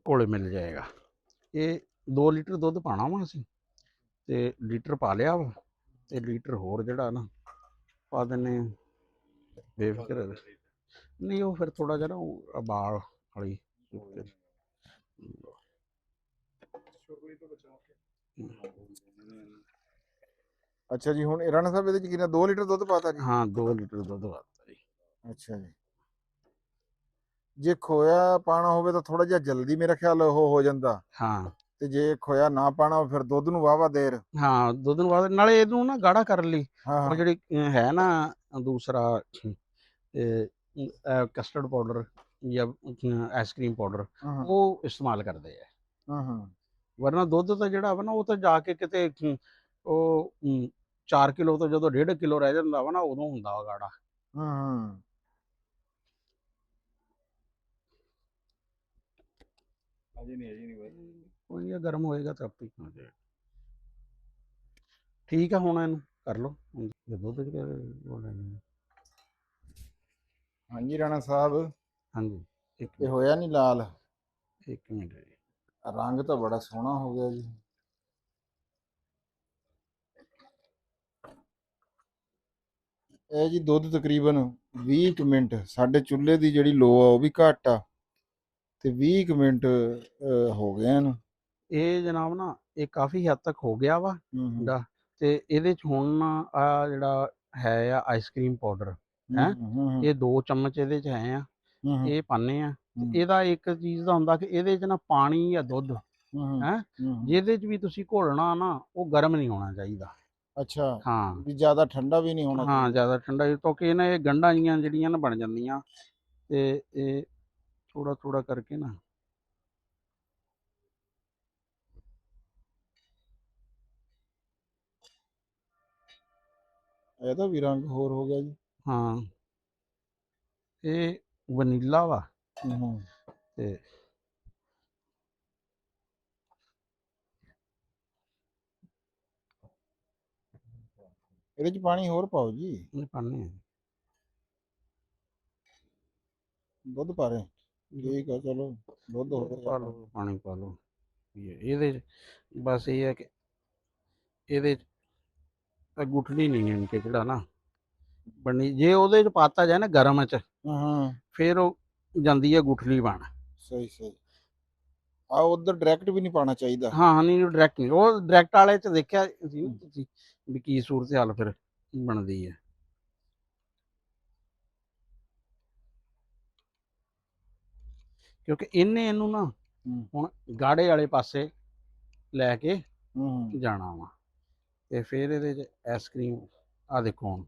ਘੁਲ ਮਿਲ ਜਾਏਗਾ। ਇਹ 2 ਲੀਟਰ ਦੁੱਧ ਪਾਣਾ ਵਾ ਅਸੀਂ, ਤੇ ਲੀਟਰ ਪਾ ਲਿਆ ਵਾ, ਤੇ ਲੀਟਰ ਹੋਰ ਜਿਹੜਾ ਨਾ ਪਾ ਦਿੰਨੇ ਆ ਬੇਫਿਕਰ। ਨਹੀਂ ਉਹ ਫਿਰ ਥੋੜਾ ਜਿਹਾ ਨਾ ਉਬਾਲ ਵਾਲੀ ਅੱਛਾ ਜੀ, ਹੁਣ ਰਾਣਾ ਸਾਹਿਬ ਇਹਦੇ ਚ ਕਿੰਨਾ 2 ਲੀਟਰ ਦੁੱਧ ਪਾਤਾ ਜੀ? ਹਾਂ 2 ਲੀਟਰ ਦੁੱਧ ਵਾਤਾ ਜੀ। ਅੱਛਾ ਜੀ। ਜੇ ਖੋਇਆ ਪਾਣਾ ਹੋਵੇ ਤਾਂ ਥੋੜਾ ਜਿਹਾ ਜਲਦੀ ਮੇਰੇ ਖਿਆਲ ਉਹ ਹੋ ਜਾਂਦਾ, ਹਾਂ ਤੇ ਜੇ ਖੋਇਆ ਨਾ ਪਾਣਾ ਫਿਰ ਦੁੱਧ ਨੂੰ ਵਾਵਾ ਦੇਰ। ਹਾਂ ਦੁੱਧ ਨੂੰ ਬਾਅਦ ਨਾਲੇ ਇਹਨੂੰ ਨਾ ਗਾੜਾ ਕਰਨ ਲਈ ਹਾਂ ਉਹ ਹਾਂ ਜਿਹੜੀ ਹੈ ਨਾ ਦੂਸਰਾ ਕਸਟਰਡ ਪਾਊਡਰ ਜਾਂ ਆਈਸਕ੍ਰੀਮ ਪਾਊਡਰ ਹਾਂ ਉਹ ਇਸਤੇਮਾਲ ਕਰਦੇ ਆ। ਹਾਂ ਵਰਨਾ ਦੁੱਧ ਤਾਂ ਜਿਹੜਾ ਵਾ ਨਾ ਉਹ ਤਾਂ ਜਾ ਕੇ ਕਿਤੇ ਉਹ 4 ਕਿਲੋ ਤੋਂ ਜਦੋਂ 1.5 ਕਿਲੋ ਰਹਿ ਜਾਂਦਾ ਵਾ ਨਾ ਉਦੋਂ ਹੁੰਦਾ ਵਾ ਗਾੜਾ। ਹਾਂ ਅਜੇ ਨਹੀਂ ਕੋਈ ਨਹੀਂ ਗਰਮ ਹੋਏਗਾ ਤਾਂ ਆਪੇ ਹੋ ਜਾਏਗਾ। ਠੀਕ ਆ ਹੁਣ ਇਹਨੂੰ ਕਰ ਲਓ ਜੇ ਦੁੱਧ ਚ ਉਹ ਲੈਣੀ ਆ। ਹਾਂਜੀ ਰਾਣਾ ਸਾਹਿਬ, ਹਾਂਜੀ ਇੱਕ ਇਹ ਹੋਇਆ ਨਹੀਂ ਲਾਲ? ਮਿੰਟ ਜੀ। ਰੰਗ ਤਾਂ ਬੜਾ ਸੋਹਣਾ ਹੋ ਗਿਆ ਜੀ। ਇਹ ਜੀ ਦੁੱਧ ਤਕਰੀਬਨ 20 ਕੁ ਮਿੰਟ, ਸਾਡੇ ਚੁੱਲ੍ਹੇ ਦੀ ਜਿਹੜੀ ਲੋ ਆ ਉਹ ਵੀ ਘੱਟ ਆ, ਤੇ 20 ਕੁ ਮਿੰਟ ਹੋ ਗਏ ਹਨ। ਇਹ ਜਨਾਬ ਨਾ ਇਹ ਕਾਫੀ ਹੱਦ ਤੱਕ ਹੋ ਗਿਆ ਵਾ ਦਾ, ਤੇ ਇਹਦੇ ਚ ਹੁਣ ਆ ਜਿਹੜਾ ਹੈ ਆ ਆਈਸਕ੍ਰੀਮ ਪਾਊਡਰ ਹੈ, ਇਹ 2 ਚਮਚ ਇਹਦੇ ਚ ਹੈ ਆ, ਇਹ ਪਾਣੇ ਆ। ਇਹਦਾ ਇੱਕ ਚੀਜ਼ ਦਾ ਹੁੰਦਾ ਕਿ ਇਹਦੇ ਚ ਨਾ ਪਾਣੀ ਜਾਂ ਦੁੱਧ ਹੈ ਜਿਹਦੇ ਚ ਵੀ ਤੁਸੀਂ ਘੋਲਣਾ ਨਾ ਉਹ ਗਰਮ ਨਹੀਂ ਹੋਣਾ ਚਾਹੀਦਾ। ਅੱਛਾ, ਹਾਂ ਵੀ ਜ਼ਿਆਦਾ ਠੰਡਾ ਵੀ ਨਹੀਂ ਹੋਣਾ ਚਾਹੀਦਾ। ਹਾਂ ਜ਼ਿਆਦਾ ਠੰਡਾ ਕਿਉਂਕਿ ਇਹਨਾਂ ਇਹ ਗੰਢਾਂ ਜੀਆਂ ਜਿਹੜੀਆਂ ਨਾ ਬਣ ਜਾਂਦੀਆਂ, ਤੇ ਇਹ ਥੋੜਾ ਥੋੜਾ ਕਰਕੇ ਨਾ ਇਹਦਾ ਵੀ ਰੰਗ ਹੋਰ ਹੋ ਗਿਆ ਜੀ। ਹਾਂ ਇਹ ਵਨੀਲਾ ਵਾ ਤੇ ਇਹਦੇ ਚ ਪਾਣੀ ਹੋਰ ਪਾਓ ਜੀ। ਇਹ ਪਾਣੇ ਆ ਦੁੱਧ ਪਾ ਰਹੇ? ਠੀਕ ਆ, ਚਲੋ ਦੁੱਧ ਹੋ ਪਾ ਗਿਆ। ਲਓ ਪਾਣੀ ਪਾ ਲਓ। ਇਹਦੇ 'ਚ ਬਸ ਇਹ ਹੈ ਕਿ ਇਹਦੇ 'ਚ ਤਾਂ ਗੁਠਲੀ ਨਹੀਂ ਹੈ ਕਿ ਜਿਹੜਾ ਨਾ ਬਣੀ, ਜੇ ਉਹਦੇ 'ਚ ਪਾਤਾ ਜਾਏ ਨਾ ਗਰਮ 'ਚ ਹਾਂ ਫਿਰ ਉਹ ਜਾਂਦੀ ਹੈ ਗੁਠਲੀ ਬਣ। ਸਹੀ ਸਹੀ। ਆ ਉਧਰ ਡਾਇਰੈਕਟ ਵੀ ਨਹੀਂ ਪਾਣਾ ਚਾਹੀਦਾ। ਹਾਂ ਨਹੀਂ ਡਾਇਰੈਕਟ ਨਹੀਂ, ਉਹ ਡਾਇਰੈਕਟ ਵਾਲੇ 'ਚ ਦੇਖਿਆ ਸੀ ਤੁਸੀਂ ਵੀ ਕੀ ਸੂਰਤ ਹਾਲ ਫਿਰ ਬਣਦੀ ਹੈ। ਕਿਉਂਕਿ ਇਹਨੂੰ ਨਾ ਹੁਣ ਗਾੜੇ ਵਾਲੇ ਪਾਸੇ ਲੈ ਕੇ ਜਾਣਾ ਵਾ, ਤੇ ਫਿਰ ਇਹਦੇ 'ਚ ਆਈਸਕ੍ਰੀਮ ਆ ਦੇਖੋ ਹੁਣ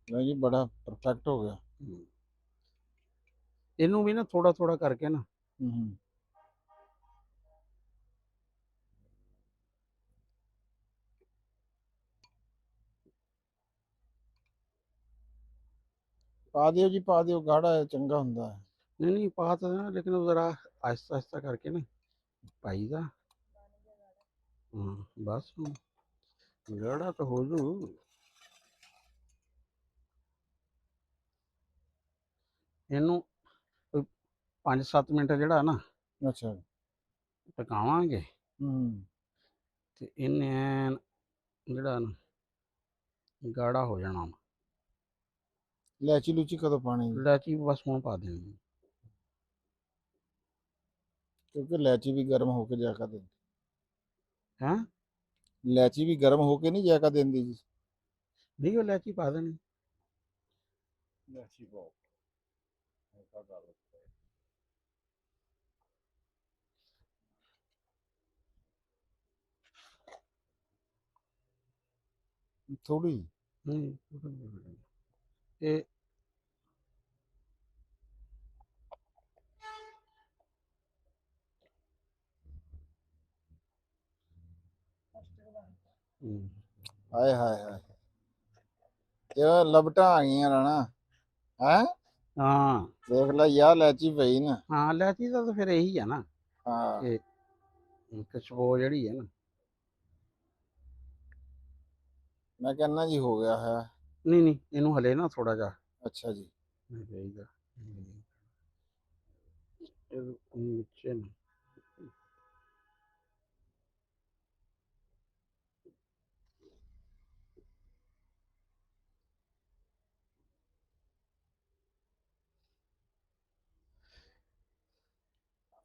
ਨਹੀਂ ਜੀ, ਬੜਾ ਪਰਫੈਕਟ ਹੋ ਗਿਆ। ਇਹਨੂੰ ਵੀ ਨਾ ਥੋੜਾ ਥੋੜਾ ਕਰਕੇ ਨਾ ਪਾ ਦਿਓ ਜੀ, ਪਾ ਦਿਓ, ਗਾੜਾ ਚੰਗਾ ਹੁੰਦਾ ਹੈ। ਨਹੀਂ ਪਾ ਤਾਂ ਦੇਣਾ, ਲੇਕਿਨ ਜ਼ਰਾ ਆਹਿਸਤਾ ਆਹਿਸਤਾ ਕਰਕੇ ਨਾ ਪਾਈਦਾ। ਬਸ ਗਾੜਾ ਤਾਂ ਹੋ ਜੂ। ਇਹਨੂੰ 5-7 ਮਿੰਟ ਜਿਹੜਾ ਨਾ ਅੱਛਾ ਪਕਾਵਾਂਗੇ, ਤੇ ਇਹਨੇ ਜਿਹੜਾ ਨਾ ਗਾੜਾ ਹੋ ਜਾਣਾ। ਇਲਾਚੀ ਲੂਚੀ ਕਦੋਂ ਪਾਣੀ? ਇਲਾਚੀ ਬਸ ਹੁਣ ਪਾ ਦੇਣੀ, ਕਿਉਂਕਿ ਇਲਾਚੀ ਵੀ ਗਰਮ ਹੋ ਕੇ ਜਾਇਕਾ ਦਿੰਦੀ। ਹੈ ਇਲਾਚੀ ਵੀ ਗਰਮ ਹੋ ਕੇ ਨਹੀਂ ਜਾਇਕਾ ਦਿੰਦੀ ਜੀ। ਨਹੀਂ ਉਹ ਇਲਾਚੀ ਪਾ ਦੇਣੀ। ਇਲਾਚੀ ਪਾਓ। ਥੋੜੀ ਇਹ ਹਾਏ ਹਾਏ ਹਾਏ, ਇਹ ਲਪਟਾਂ ਆ ਗਈਆਂ ਰਾਣਾ ਹੈ। ਹਾਂ ਦੇਖ ਲੈ ਯਾਰ, ਇਲਾਚੀ ਪਈ ਨਾ। ਹਾਂ ਇਲਾਚੀ ਦਾ ਤਾਂ ਫਿਰ ਇਹੀ ਆ ਨਾ, ਹਾਂ ਇਹ ਖੁਸ਼ਬੂ ਜਿਹੜੀ ਹੈ ਨਾ। ਮੈਂ ਕਹਿੰਦਾ ਜੀ ਹੋ ਗਿਆ ਹੈ। ਨਹੀਂ ਇਹਨੂੰ ਹਲੇ ਨਾ ਥੋੜਾ ਜਿਹਾ ਅੱਛਾ ਜੀ। ਚਾਹੀਦਾ ਨੀਚੇ ਨੂੰ।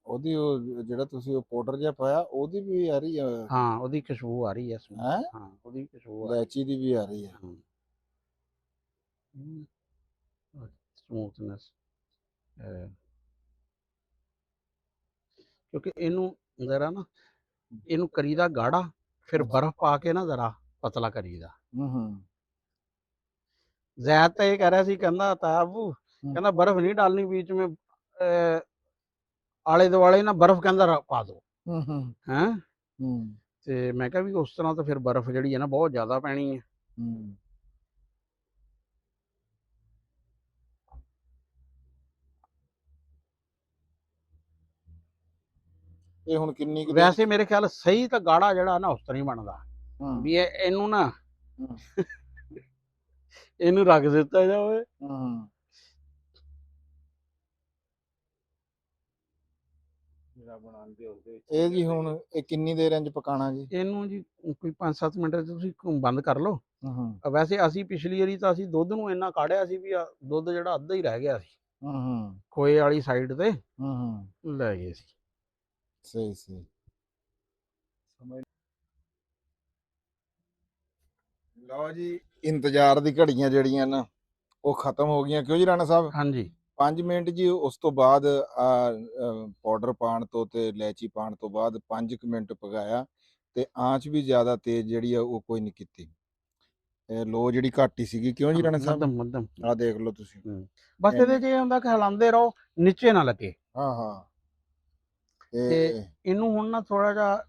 ਉਹਦੀ ਉਹ ਜਿਹੜਾ ਤੁਸੀਂ ਉਹ ਪਾਊਡਰ ਜਿਹਾ ਪਾਇਆ ਉਹਦੀ ਵੀ ਆ ਰਹੀ ਆ? ਹਾਂ ਉਹਦੀ ਖੁਸ਼ਬੂ ਆ ਰਹੀ ਹੈ ਇਸमें। ਹੈ ਹਾਂ ਉਹਦੀ ਖੁਸ਼ਬੂ ਆ ਇਲਾਇਚੀ ਦੀ ਵੀ ਆ ਰਹੀ ਆ? ਸਮੂਥਨੈਸ ਕਿਉਂਕਿ ਇਹਨੂੰ ਜ਼ਰਾ ਨਾ ਇਹਨੂੰ ਕਰੀਦਾ ਗਾੜਾ, ਫਿਰ ਬਰਫ਼ ਪਾ ਕੇ ਨਾ ਜ਼ਰਾ ਪਤਲਾ ਕਰੀਦਾ। ਜ਼ੈਦ ਤਾਂ ਇਹ ਕਹਿ ਰਿਹਾ ਸੀ, ਕਹਿੰਦਾ ਤਾਬੂ ਕਹਿੰਦਾ ਬਰਫ਼ ਨਹੀਂ डालनी बीच में, ਆਲੇ ਦੁਆਲੇ ਨਾ ਬਰਫ਼ ਕਹਿੰਦਾ ਪਾ ਦੋ। ਹੈ ਤੇ ਮੈਂ ਕਿਹਾ ਵੀ ਉਸ ਤਰ੍ਹਾਂ ਤਾਂ ਫਿਰ ਬਰਫ਼ ਜਿਹੜੀ ਹੈ ਨਾ ਬਹੁਤ ਜ਼ਿਆਦਾ ਪੈਣੀ ਹੈ। ਇਹ ਹੁਣ ਕਿੰਨੀ ਕੁ ਵੈਸੇ ਮੇਰੇ ਖਿਆਲ ਸਹੀ ਤਾਂ ਗਾੜਾ ਜਿਹੜਾ ਨਾ ਉਸ ਤਰ੍ਹਾਂ ਹੀ ਬਣਦਾ ਵੀ ਇਹਨੂੰ ਨਾ ਇਹਨੂੰ ਰੱਖ ਦਿੱਤਾ ਜਾਵੇ। ਇਹ ਜੀ ਹੁਣ ਇਹ ਕਿੰਨੀ ਦੇਰ ਇੰਜ ਪਕਾਣਾ ਜੀ? ਇਹਨੂੰ ਜੀ ਕੋਈ 5-7 ਮਿੰਟ ਤੁਸੀਂ ਬੰਦ ਕਰ ਲਓ। ਵੈਸੇ ਅਸੀਂ ਪਿਛਲੀ ਵਾਰੀ ਤਾਂ ਅਸੀਂ ਦੁੱਧ ਨੂੰ ਇੰਨਾ ਕਾੜਿਆ ਸੀ ਵੀ ਦੁੱਧ ਜਿਹੜਾ ਅੱਧਾ ਹੀ ਰਹਿ ਗਿਆ ਸੀ, ਖੋਏ ਵਾਲੀ ਸਾਈਡ ਤੇ ਲੈ ਗਏ ਸੀ। ਸਹੀ ਸਹੀ। ਲਓ ਜੀ, ਇੰਤਜ਼ਾਰ ਦੀ ਘੜੀਆਂ ਜਿਹੜੀਆਂ ਨਾ ਉਹ ਖਤਮ ਹੋ ਗਈਆਂ, ਕਿਉਂ ਜੀ ਰਾਣਾ ਸਾਹਿਬ? ਹਾਂਜੀ 5 ਮਿੰਟ ਜੀ। ਉਸ ਤੋਂ ਬਾਅਦ ਪਾਊਡਰ ਪਾਉਣ ਤੋਂ ਤੇ ਇਲਾਇਚੀ ਪਾਉਣ ਤੋਂ ਬਾਅਦ 5 ਮਿੰਟ ਪਕਾਇਆ ਤੇ ਆਂਚ ਵੀ ਜ਼ਿਆਦਾ ਤੇਜ਼ ਜਿਹੜੀ ਆ ਉਹ ਕੋਈ ਨਹੀਂ ਕੀਤੀ। ਲੋ ਜਿਹੜੀ ਘੱਟ ਹੀ ਸੀਗੀ, ਕਿਉਂ ਜੀ ਰਾਣਾ ਸਾਹਿਬ? ਮੱਧਮ ਆਹ ਦੇਖ ਲਓ ਤੁਸੀਂ। ਬਸ ਇਹਦੇ 'ਚ ਇਹ ਹੁੰਦਾ ਕਿ ਹਿਲਾਉਂਦੇ ਰਹੋ, ਨੀਚੇ ਨਾ ਲੱਗੇ। ਹਾਂ ਹਾਂ। ਤੇ ਇਹਨੂੰ ਹੁਣ ਨਾ ਥੋੜਾ ਜਿਹਾ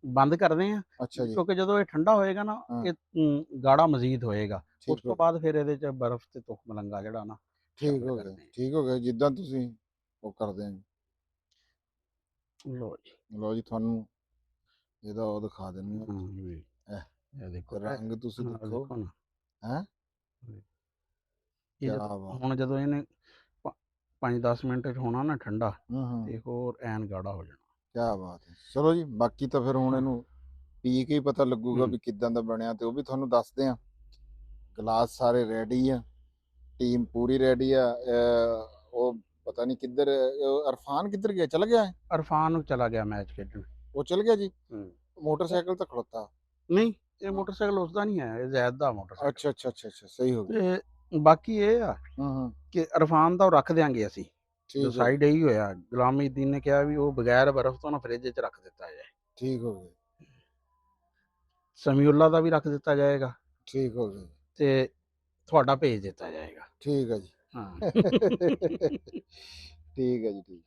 ਬੰਦ ਕਰਦੇ ਆ। ਅੱਛਾ ਜੀ। ਕਿਉਂਕਿ ਜਦੋਂ ਇਹ ਠੰਡਾ ਹੋਏਗਾ ਨਾ ਇਹ ਗਾੜਾ ਮਜ਼ੀਦ ਹੋਏਗਾ। ਉਸ ਤੋਂ ਬਾਅਦ ਫਿਰ ਇਹਦੇ 'ਚ ਬਰਫ਼ ਤੇ ਤੁਖ ਮਲੰਗਾ ਜਿਹੜਾ ਨਾ ਠੀਕ ਹੋ ਗਿਆ, ਠੀਕ ਹੋ ਗਿਆ, ਜਿੱਦਾਂ ਤੁਸੀਂ ਉਹ ਕਰਦੇ ਆ। ਲੋ ਜੀ, ਲਓ ਜੀ, ਤੁਹਾਨੂੰ ਇਹਦਾ ਉਹ ਦਿਖਾ ਦਿੰਦੇ ਆ। ਇਹ ਦੇਖੋ ਰੰਗ ਤੁਸੀਂ ਦੇਖੋ ਹੈ। ਹੁਣ ਜਦੋਂ ਇਹਨੇ 5-10 ਮਿੰਟ 'ਚ ਹੋਣਾ ਨਾ ਠੰਡਾ ਤੇ ਹੋਰ ਐਨ ਗਾੜਾ ਹੋ ਜਾਣਾ। ਕਿਆ ਬਾਤ ਹੈ। ਚਲੋ ਜੀ, ਬਾਕੀ ਤਾਂ ਫਿਰ ਹੁਣ ਇਹਨੂੰ ਪੀ ਕੇ ਹੀ ਪਤਾ ਲੱਗੂਗਾ ਵੀ ਕਿੱਦਾਂ ਦਾ ਬਣਿਆ, ਤੇ ਉਹ ਵੀ ਤੁਹਾਨੂੰ ਦੱਸਦੇ ਆ। ਗਲਾਸ ਸਾਰੇ ਰੈਡੀ ਆ, ਟੀਮ ਪੂਰੀ ਰੈਡੀ ਆ। ਉਹ ਪਤਾ ਨਹੀਂ ਕਿੱਧਰ ਅਰਫਾਨ ਕਿੱਧਰ ਗਿਆ? ਚਲ ਗਿਆ? ਅਰਫਾਨ ਚਲਾ ਗਿਆ ਮੈਚ ਖੇਡਣ। ਉਹ ਚਲ ਗਿਆ ਜੀ? ਮੋਟਰਸਾਈਕਲ ਤਾਂ ਖੜੋਤਾ ਨਹੀਂ, ਇਹ ਮੋਟਰਸਾਈਕਲ ਉਸਦਾ ਨਹੀਂ ਹੈ, ਇਹ ਜ਼ੈਦ ਦਾ ਮੋਟਰਸਾਈਕਲ। ਅੱਛਾ ਅੱਛਾ ਅੱਛਾ ਅੱਛਾ, ਸਹੀ ਹੋ ਗਿਆ। ਤੇ ਬਾਕੀ ਇਹ ਆ ਕਿ ਅਰਫਾਨ ਦਾ ਉਹ ਰੱਖ ਦਿਆਂਗੇ ਅਸੀਂ। ਸਾਈਡ ਇਹੀ ਹੋਇਆ, ਗੁਲਾਮੁਦੀਨ ਨੇ ਕਿਹਾ ਵੀ ਉਹ ਬਗੈਰ ਬਰਫ਼ ਤੋਂ ਨਾ ਫ੍ਰਿਜ 'ਚ ਰੱਖ ਦਿੱਤਾ ਜਾਏ। ਠੀਕ ਹੋ ਗਿਆ। ਸਮੀਉੱਲਾ ਦਾ ਵੀ ਰੱਖ ਦਿੱਤਾ ਜਾਏਗਾ। ਠੀਕ ਹੋ ਗਿਆ। ਤੇ ਤੁਹਾਡਾ ਭੇਜ ਦਿੱਤਾ ਜਾਏਗਾ। ਠੀਕ ਹੈ ਜੀ। ਹਾਂ ਠੀਕ ਹੈ ਜੀ, ਠੀਕ।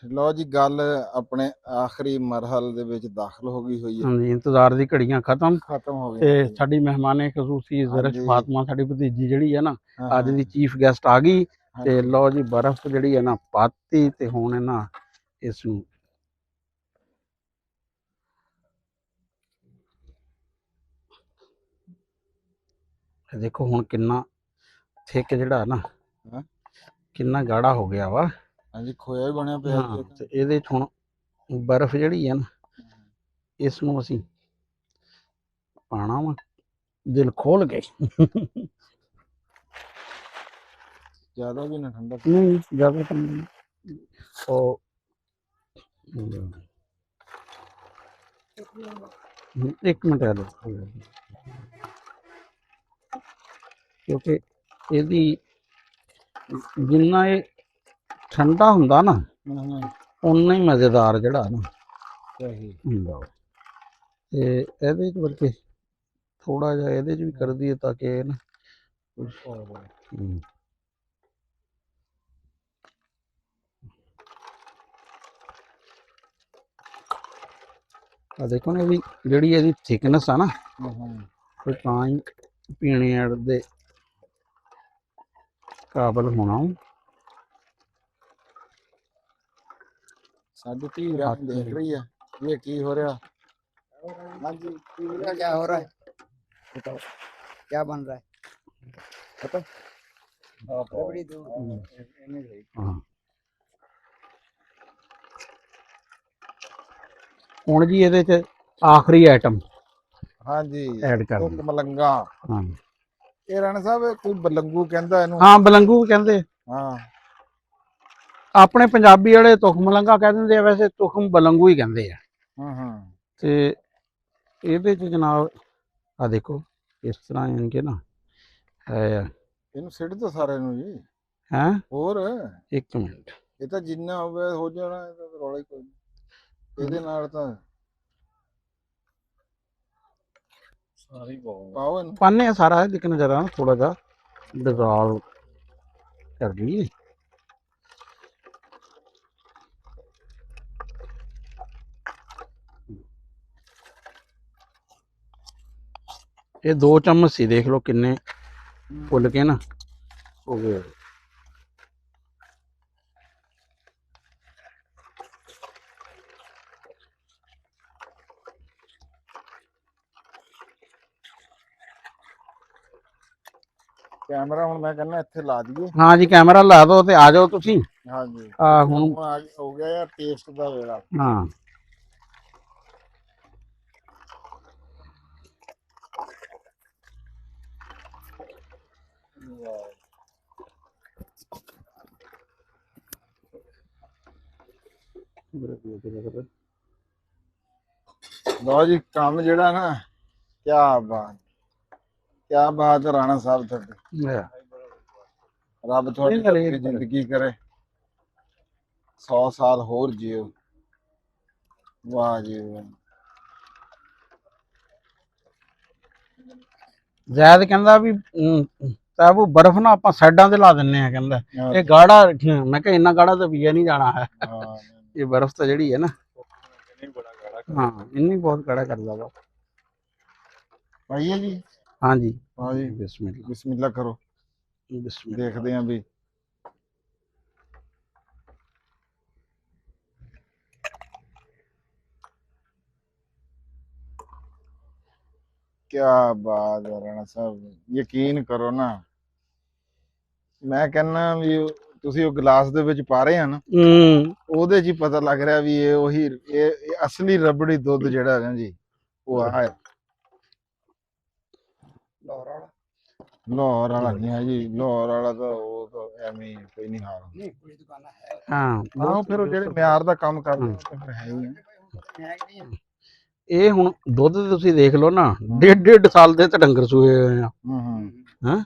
ਲਓ ਜੀ, ਗੱਲ ਆਪਣੇ ਆਖਰੀ ਮਰਹਲ ਦੇ ਵਿੱਚ ਦਾਖਲ ਹੋ ਗਈ ਹੋਈ ਹੈ। ਹਾਂਜੀ, ਇੰਤਜ਼ਾਰ ਦੀ ਘੜੀਆਂ ਖਤਮ ਹੋ ਗਈਆਂ। ਤੇ ਸਾਡੀ ਮਹਿਮਾਨੇ ਖਸੂਸੀ ਜ਼ਰਸ਼ ਫਾਤਮਾ, ਸਾਡੀ ਭਤੀਜੀ ਜਿਹੜੀ ਹੈ ਨਾ ਅੱਜ ਦੀ ਚੀਫ ਗੈਸਟ ਆ ਗਈ। ਤੇ ਲਓ ਜੀ, ਬਰਫ਼ ਜਿਹੜੀ ਹੈ ਨਾ ਪਾਤੀ ਤੇ ਹੁਣ ਨਾ ਇਸ ਨੂੰ ਦੇਖੋ ਹੁਣ ਕਿੰਨਾ ਥਿਕ ਜਿਹੜਾ ਨਾ ਕਿੰਨਾ ਗਾੜਾ ਹੋ ਗਿਆ ਵਾ। ਹਾਂਜੀ, ਖੋਇਆ ਵੀ ਬਣਿਆ ਪਿਆ। ਤੇ ਇਹਦੇ 'ਚ ਹੁਣ ਬਰਫ਼ ਜਿਹੜੀ ਹੈ ਨਾ ਇਸ ਨੂੰ ਅਸੀਂ ਪਾਣਾ ਵਾ ਦਿਲ ਖੋਲ ਕੇ। ਜ਼ਿਆਦਾ ਵੀ ਨਾ ਠੰਡਾ? ਨਹੀਂ, ਜ਼ਿਆਦਾ ਠੰਡਾ ਉਹ ਇੱਕ ਮਿੰਟ ਆ ਲਓ, ਕਿਉਂਕਿ ਇਹਦੀ ਜਿੰਨਾ ਇਹ ਠੰਡਾ ਹੁੰਦਾ ਨਾ ਉਨਾ ਹੀ ਮਜ਼ੇਦਾਰ ਜਿਹੜਾ ਨਾ ਹੁੰਦਾ। ਤੇ ਇਹਦੇ 'ਚ ਬਲਕਿ ਥੋੜਾ ਜਿਹਾ ਇਹਦੇ 'ਚ ਵੀ ਕਰ ਦਈਏ ਤਾਂ ਕਿ ਨਾ ਆ ਦੇਖੋ ਨਾ ਇਹਦੀ ਜਿਹੜੀ ਇਹਦੀ ਥਿਕਨੈਸ ਆ ਨਾ ਤੇ ਤਾਂ ਹੀ ਪੀਣੇ ਦੇ ਕਾਬਲ ਹੋਣਾ। ਸਾਡੀ ਧੀ ਦੇਖ ਰਹੀ ਹੈ ਇਹ ਕੀ ਹੋ ਰਿਹਾ। ਹਾਂਜੀ, क्या हो रहा है? बताओ क्या बन रहा है? पता रबड़ी दूध। ਹੁਣ ਜੀ ਇਹਦੇ 'ਚ ਆਖਰੀ ਆਈਟਮ ਹਾਂਜੀ ਐਡ ਕਰ ਤੁਕ ਮਲੰਗਾ। ਹਾਂ, ਇਹ ਰਾਣਾ ਸਾਹਿਬ ਕੋਈ ਬਲੰਗੂ ਕਹਿੰਦਾ ਇਹਨੂੰ? ਹਾਂ ਬਲੰਗੂ ਕਹਿੰਦੇ। ਹਾਂ, ਆਪਣੇ ਪੰਜਾਬੀ ਵਾਲੇ ਤੁਖ ਮਲੰਗਾ ਕਹਿ ਦਿੰਦੇ ਆ, ਵੈਸੇ ਤੁਖਮ ਬਲੰਗੂ ਹੀ ਕਹਿੰਦੇ ਆ। ਹਾਂ ਤੇ ਇਹਦੇ ਚ ਜਨਾਬ ਆ ਦੇਖੋ ਇਸ ਤਰ੍ਹਾਂ ਯਾਨੀ ਕਿ ਨਾ ਹੈ। ਇਹਨੂੰ ਸਿੱਟ ਦੋ ਸਾਰਿਆਂ ਨੂੰ ਜੀ। ਹੈਂ ਹੋਰ ਇੱਕ ਮਿੰਟ, ਇਹ ਤਾਂ ਜਿੰਨਾ ਹੋਵੇ ਹੋ ਜਾਣਾ, ਇਹਦਾ ਤਾਂ ਰੌਲਾ ਹੀ ਕੋਈ ਨਹੀਂ। ਇਹਦੇ ਨਾਲ ਤਾਂ ਸਾਰੀ ਬਹੁਤ ਪਾਓ ਇਹਨੂੰ। ਪਾਣੇ ਆ ਸਾਰਾ, ਲੇਕਿਨ ਜਰਾ ਥੋੜਾ ਜਿਹਾ ਡਿਜ਼ੋਲਵ ਕਰ ਲਈ। ਇਹ 2 ਚਮਚ ਸੀ, ਦੇਖ ਲਓ ਕਿੰਨੇ ਫੁੱਲ ਕੇ ਨਾ ਹੋ ਗਏ। ਕੈਮਰਾ ਹੁਣ ਮੈਂ ਕਹਿੰਦਾ ਇੱਥੇ ਲਾ ਦਈਏ। ਹਾਂ ਜੀ ਕੈਮਰਾ ਲਾ ਦਿਓ ਤੇ ਆ ਜਾਓ ਤੁਸੀਂ। ਹਾਂਜੀ ਹੁਣ ਹੋ ਗਿਆ ਯਾਰ ਟੇਸਟ ਦਾ ਵੇਲਾ। ਹਾਂ ਲਓ ਜੀ, ਕੰਮ ਜਿਹੜਾ ਨਾ, ਕਿਆ ਬਾਤ ਹੈ ਰਾਣਾ ਸਾਹਿਬ ਤੁਹਾਡੀ। ਰੱਬ ਤੁਹਾਡੀ ਲੰਬੀ ਜ਼ਿੰਦਗੀ ਕਰੇ, 100 ਸਾਲ ਹੋਰ ਜੀਓ। ਵਾਹ ਜੀ ਵਾਹ। ਜ਼ੈਦ ਕਹਿੰਦਾ ਵੀ ਸਾਹਿਬ ਉਹ ਬਰਫ਼ ਨਾ ਆਪਾਂ ਸਾਈਡਾਂ ਤੇ ਲਾ ਦਿੰਨੇ ਆ, ਕਹਿੰਦਾ ਇਹ ਗਾੜਾ। ਮੈਂ ਕਿਹਾ ਇੰਨਾ ਗਾੜਾ ਤਾਂ ਪੀਆ ਨਹੀਂ ਜਾਣਾ ਹੈ। ਇਹ ਬਰਫ਼ ਤਾਂ ਜਿਹੜੀ ਹੈ ਨਾ, ਹਾਂ ਇੰਨੀ ਬਹੁਤ ਗਾੜਾ ਕਰਦਾ ਵਾ। ਭਾਈਏ ਜੀ। ਹਾਂਜੀ ਹਾਂਜੀ ਬਿਸਮਿਲ੍ਲਾ ਬਿਸਮਿਲ੍ਲਾ ਕਰੋ। ਬਿਸਮਿਲ੍ਲਾ। ਦੇਖਦੇ ਆਂ ਵੀ ਕਿਆ ਬਾਤ ਹੈ ਰਾਣਾ ਸਾਹਿਬ। ਯਕੀਨ ਕਰੋ ਨਾ, ਮੈਂ ਕਹਿੰਨਾ ਵੀ ਤੁਸੀਂ ਉਹ ਗਲਾਸ ਦੇ ਵਿੱਚ ਪਾ ਰਹੇ ਆ ਨਾ, ਉਹਦੇ 'ਚ ਹੀ ਪਤਾ ਲੱਗ ਰਿਹਾ ਵੀ ਇਹ ਉਹੀ ਇਹ ਅਸਲੀ ਰਬੜੀ ਦੁੱਧ ਜਿਹੜਾ ਹੈ ਨਾ ਜੀ, ਉਹ ਆ ਹੈ। ਲਾਹੌਰ ਵਾਲਾ ਨਹੀਂ ਹੈ ਜੀ, ਲਾਹੌਰ ਵਾਲਾ ਤਾਂ ਉਹ ਤਾਂ ਐਵੇਂ ਕੋਈ ਨਹੀਂ ਹਾਲ। ਹਾਂ ਆਹੋ ਫਿਰ ਉਹ ਜਿਹੜੇ ਮਿਆਰ ਦਾ ਕੰਮ ਕਰਦੇ ਉਹ ਤਾਂ ਫਿਰ ਹੈ ਹੀ ਆ। ਇਹ ਹੁਣ ਦੁੱਧ ਤੇ ਤੁਸੀਂ ਦੇਖ ਲਓ ਨਾ, 1.5 ਸਾਲ ਦੇ ਤਾਂ ਡੰਗਰ ਸੂਏ ਹੋਏ ਆ। ਹਾਂ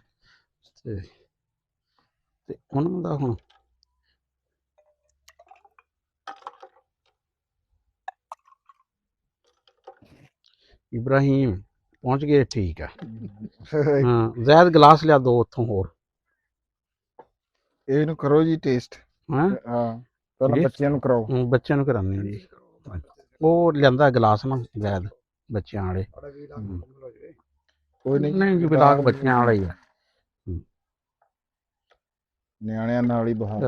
ਤੇ ਉਹਨਾਂ ਦਾ ਹੁਣ ਇਬਰਾਹੀਮ ਪਹੁੰਚ ਗਏ, ਠੀਕ ਆ। ਹਾਂ ਜ਼ੈਦ ਗਲਾਸ ਲਿਆ 2 ਉੱਥੋਂ ਹੋਰ। ਇਹਨੂੰ ਕਰੋ ਜੀ ਟੇਸਟ। ਹਾਂ ਪਹਿਲਾਂ ਬੱਚਿਆਂ ਨੂੰ ਕਰਾਓ। ਬੱਚਿਆਂ ਨੂੰ ਕਰਾਉਂਦੇ ਆ ਜੀ। ਉਹ ਲਿਆਂਦਾ ਗਲਾਸ ਨਾ ਜ਼ੈਦ ਬੱਚਿਆਂ ਵਾਲੇ। ਕੋਈ ਨਹੀਂ ਜੀ ਬਿਲਾਕ ਬੱਚਿਆਂ ਵਾਲਾ ਹੀ ਆ, ਨਿਆਣਿਆਂ ਨਾਲ ਹੀ ਬਹੁਤ।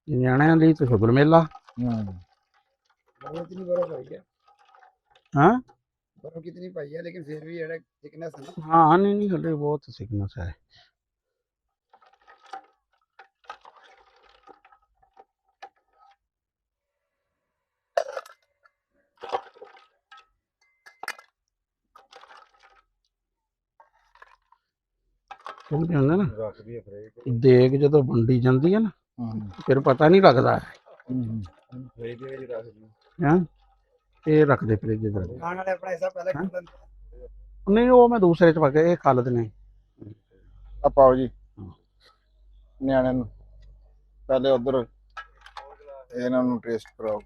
ਨਿਆਣਿਆਂ ਲਈ ਤਾਂ ਸ਼ੁਗਰ ਮੇਲਾ। ਹਾਂ बर्फ कितनी पाई है, लेकिन फिर भी ये थिकनेस है ना। हाँ नहीं नहीं हले बहुत थिकनेस है। ਕਹਿੰਦੇ ਹੁੰਦੇ ਨਾ ਦੇਗ ਜਦੋਂ ਵੰਡੀ ਜਾਂਦੀ ਹੈ ਨਾ, ਫਿਰ ਪਤਾ ਨਹੀਂ ਲੱਗਦਾ ਹੈ। ਹਾਂ ਇਹ ਰੱਖਦੇ ਫ੍ਰਿਜ ਦੇ ਅੰਦਰ। खाने वाले अपना हिसाब पहले कर लेते हैं। ਨਹੀਂ ਉਹ ਮੈਂ ਦੂਸਰੇ ਚ ਪਾ ਕੇ, ਇਹ ਖਾਲਦ ਨੇ। ਆ ਪਾਓ ਜੀ ਨਿਆਣਿਆਂ ਨੂੰ, ਪਹਿਲੇ ਉਧਰ ਇਹਨਾਂ ਨੂੰ ਟੇਸਟ ਕਰਾਓ।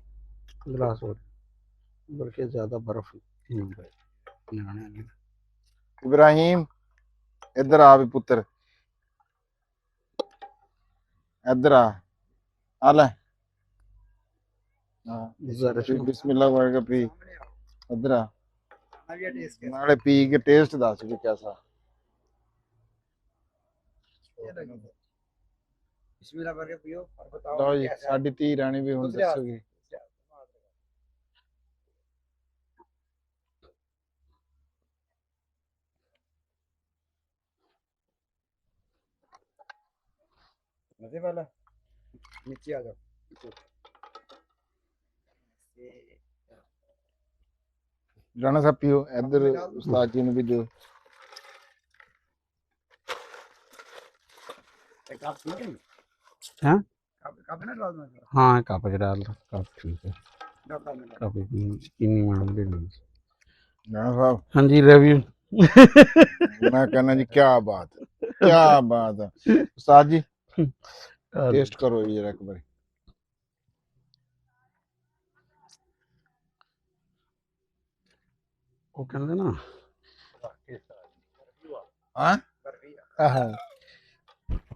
ਗਲਾਸ ਹੋਰ ਬਲਕਿ ਜ਼ਿਆਦਾ ਬਰਫ਼ ਨਿਆਣਿਆਂ ਨੇ। ਇਬਰਾਹੀਮ ਇੱਧਰ ਆ ਵੀ ਪੁੱਤਰ, ਇੱਧਰ ਆ ਲੈ। ਬਿਸਮਿल्लाह ਵਰਗਾ ਪੀ। ਇੱਧਰ ਆ ਨਾਲੇ ਪੀ ਕੇ ਟੇਸਟ ਦੱਸ ਵੀ ਕੈਸਾ। बिस्मिल्लाह करके पियो और बताओ ਲਓ ਜੀ, कैसा है। ਸਾਡੀ ਧੀ ਰਾਣੀ ਵੀ ਹੁਣ ਦੱਸੋਗੀ। मजे वाला नीचे आ जाओ। ਰਾਣਾ ਸਾਹਿਬ ਪੀਓ, ਇੱਧਰ ਉਸਤਾਦ ਜੀ ਨੂੰ ਵੀ ਦਿਓ। एक आप पी लेंगे? ਕਾਫੀ ਨਾ ਡਾਲ ਮੈਂ ਹਾਂ ਕੱਪ ਚ ਡਾਲ ਕੱਪ ਠੀਕ ਹੈ ਡਾਲ ਮੈਂ ਕੱਪ ਚੀਨੀ ਮਾਰ ਦੇ ਰਾਣਾ ਸਾਹਿਬ ਹਾਂਜੀ ਰਿਵਿਊ ਮੈਂ ਕਹਿੰਦਾ ਜੀ ਕੀ ਬਾਤ ਕੀ ਬਾਤ ਹੈ ਉਸਤਾਦ ਜੀ ਟੇਸਟ ਕਰੋ ਜੀ ਜਰਾ ਇੱਕ ਵਾਰੀ ਉਹ ਕਹਿੰਦੇ ਨਾ ਹਾਂ ਆਹ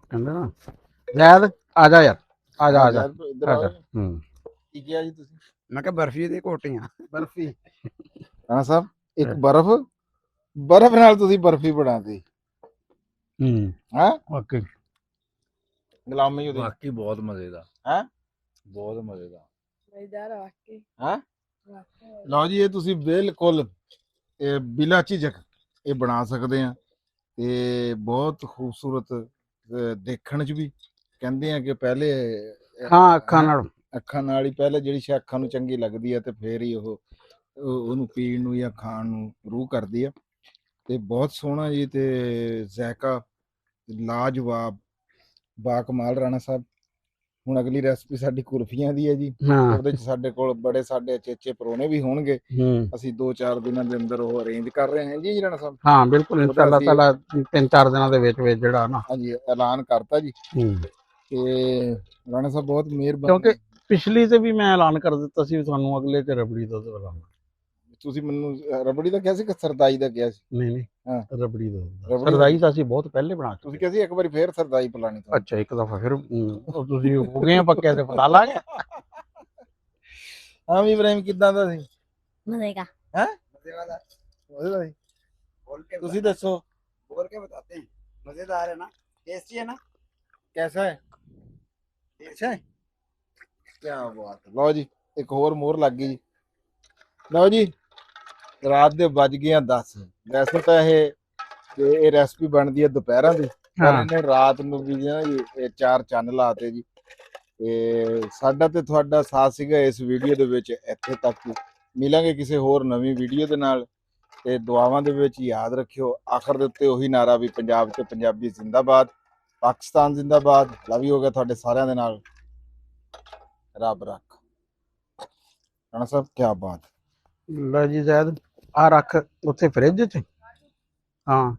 ਕਹਿੰਦੇ ਨਾ ਜ਼ੈਦ ਆ ਜਾ ਯਾਰ ਆ ਜਾ ਇੱਧਰ ਆਓ ਜੀ। ਹੂੰ ਕੀ ਕਿਹਾ ਜੀ ਤੁਸੀਂ ਮੈਂ ਕਿਹਾ ਬਰਫੀ ਦੇ ਕੋਟੀਆਂ ਬਰਫੀ ਰਾਣਾ ਸਾਹਿਬ ਇੱਕ ਬਰਫ ਨਾਲ ਤੁਸੀਂ ਬਰਫੀ ਬਣਾਤੀ ਹੂੰ ਹਾਂ ਓਕੇ ਗੁਲਾਮੀ ਉਹਦੀ ਵਾਕਈ ਬਹੁਤ ਮਜ਼ੇ ਦਾ ਹੈਂ? ਬਹੁਤ ਮਜ਼ੇ ਦਾ ਮਜ਼ੇਦਾਰ ਆ ਵਾਕਈ ਹੈਂ? ਵਾਕਈ ਲਓ ਜੀ ਇਹ ਤੁਸੀਂ ਬਿਲਕੁਲ ਬਿਲਾ ਝਿਜਕ ਇਹ ਬਣਾ ਸਕਦੇ ਆ ਤੇ ਬਹੁਤ ਖੂਬਸੂਰਤ ਦੇਖਣ 'ਚ ਵੀ ਕਹਿੰਦੇ ਆ ਕਿ ਪਹਿਲੇ ਹਾਂ ਅੱਖਾਂ ਨਾਲ ਹੀ ਪਹਿਲੇ ਜਿਹੜੀ ਸ਼ੇ ਅੱਖਾਂ ਨੂੰ ਚੰਗੀ ਲੱਗਦੀ ਹੈ ਤੇ ਫੇਰ ਹੀ ਉਹਨੂੰ ਪੀਣ ਨੂੰ ਜਾਂ ਖਾਣ ਨੂੰ ਰੂਹ ਕਰਦੀ ਆ ਤੇ ਬਹੁਤ ਸੋਹਣਾ ਜੀ ਤੇ ਜ਼ਾਇਕਾ ਲਾਜਵਾਬ ਬਾ ਕਮਾਲ ਰਾਣਾ ਸਾਹਿਬ ਹੁਣ ਅਗਲੀ ਰੈਸਪੀ ਸਾਡੀ ਕੁਲਫੀਆਂ ਦੀ ਹੈ ਜੀ ਹਾਂ ਉਹਦੇ ਚ ਸਾਡੇ ਕੋਲ ਬੜੇ ਸਾਡੇ ਚੇਚੇ ਪਰੋਣੇ ਵੀ ਹੋਣਗੇ ਹੂੰ ਅਸੀਂ 2-4 ਦਿਨਾਂ ਦੇ ਅੰਦਰ ਉਹ ਅਰੇਂਜ ਕਰ ਰਹੇ ਹਾਂ ਜੀ ਰਾਣਾ ਸਾਹਿਬ ਹਾਂ ਬਿਲਕੁਲ ਉਹਦਾ ਇਨਸ਼ਾਅੱਲਾ ਅਸੀਂ- ਤਾਲਾ 3-4 ਦਿਨਾਂ ਦੇ ਵਿੱਚ ਜਿਹੜਾ ਨਾ ਹਾਂਜੀ ਐਲਾਨ ਕਰਤਾ ਜੀ ਹੂੰ ਤੇ ਰਾਣਾ ਸਾਹਿਬ ਬਹੁਤ ਮਿਹਰਬਾਨੀ ਕਿਉਂਕਿ ਪਿਛਲੀ ਤੇ ਵੀ ਮੈਂ ਐਲਾਨ ਕਰ ਦਿੱਤਾ ਸੀ ਵੀ ਤੁਹਾਨੂੰ ਅਗਲੇ ਤੇ ਰਬੜੀ ਦੁੱਧ ਪਿਲਾਉਣਾ ਤੁਸੀਂ ਮੈਨੂੰ ਰਬੜੀ ਦਾ ਕਿਹਾ ਸੀ ਕਿ ਸਰਦਾਈ ਦਾ ਕਿਹਾ ਸੀ ਨਹੀਂ ਹਾਂ। ਰਬੜੀ ਦੁੱਧ ਰਬੜੀ ਸਰਦਾਈ ਤਾਂ ਅਸੀਂ ਬਹੁਤ ਪਹਿਲੇ ਬਣਾ ਤੁਸੀਂ ਚੁੱਕੇ ਕਿਹਾ ਸੀ ਇੱਕ ਵਾਰੀ ਫੇਰ ਸਰਦਾਈ ਪਿਲਾਣੀ ਤੁਹਾਨੂੰ ਅੱਛਾ ਇੱਕ ਦਫਾ ਫਿਰ ਉਹ ਤੁਸੀਂ ਹੋ ਗਏ ਆ ਪੱਕੇ ਤੇ ਪਤਾ ਲਾਂਗੇ ਹਾਂ ਵੀ ਇਬਰਾਹਿਮ ਕਿੱਦਾਂ ਦਾ ਸੀ ਮਜ਼ੇ ਦਾ मजे वाला ਉਹਦੇ ਦਾ ਸੀ बोल के ਤੁਸੀਂ ਦੱਸੋ बोल के बताते हैं मजेदार है ना टेस्टी है ना ਕੈਸਾ ਹੈ ਅੱਛਾ ਹੈ ਕੀ ਬਾਤ ਹੈ ਲਓ ਜੀ ਇੱਕ ਹੋਰ ਮੋਹਰ ਲੱਗ ਗਈ ਜੀ ਲਓ ਜੀ ਰਾਤ ਦੇ ਵੱਜ ਗਏ ਆ 10 ਵੈਸੇ ਤਾਂ ਇਹ ਰੈਸਪੀ ਬਣਦੀ ਹੈ ਦੁਪਹਿਰਾਂ ਦੀ ਪਰ ਹਾਂ ਇਹਨੇ ਰਾਤ ਨੂੰ ਵੀ ਨਾ ਜੀ ਇਹ 4 ਚੰਨ ਲਾਤੇ ਜੀ ਤੇ ਸਾਡਾ ਤੇ ਤੁਹਾਡਾ ਸਾਥ ਸੀਗਾ ਇਸ ਵੀਡੀਓ ਦੇ ਵਿੱਚ ਇੱਥੇ ਤੱਕ ਹੀ ਮਿਲਾਂਗੇ ਕਿਸੇ ਹੋਰ ਨਵੀਂ ਵੀਡੀਓ ਦੇ ਨਾਲ ਤੇ ਦੁਆਵਾਂ ਦੇ ਵਿੱਚ ਯਾਦ ਰੱਖਿਓ ਆਖਰ ਦੇ ਉੱਤੇ ਉਹੀ ਨਾਰਾ ਵੀ ਪੰਜਾਬ ਤੇ ਪੰਜਾਬੀ ਜ਼ਿੰਦਾਬਾਦ ਪਾਕਿਸਤਾਨ ਜ਼ਿੰਦਾਬਾਦ ਲਵ ਯੂ ਹੋ ਗਿਆ ਤੁਹਾਡੇ ਸਾਰਿਆਂ ਦੇ ਨਾਲ ਰੱਬ ਰੱਖ ਰਾਣਾ ਸਾਹਿਬ ਕੀ ਬਾਤ ਲੈ ਜੀ ਜ਼ੈਦ ਆ ਰੱਖ ਉੱਥੇ ਫ੍ਰਿਜ 'ਚ ਹਾਂ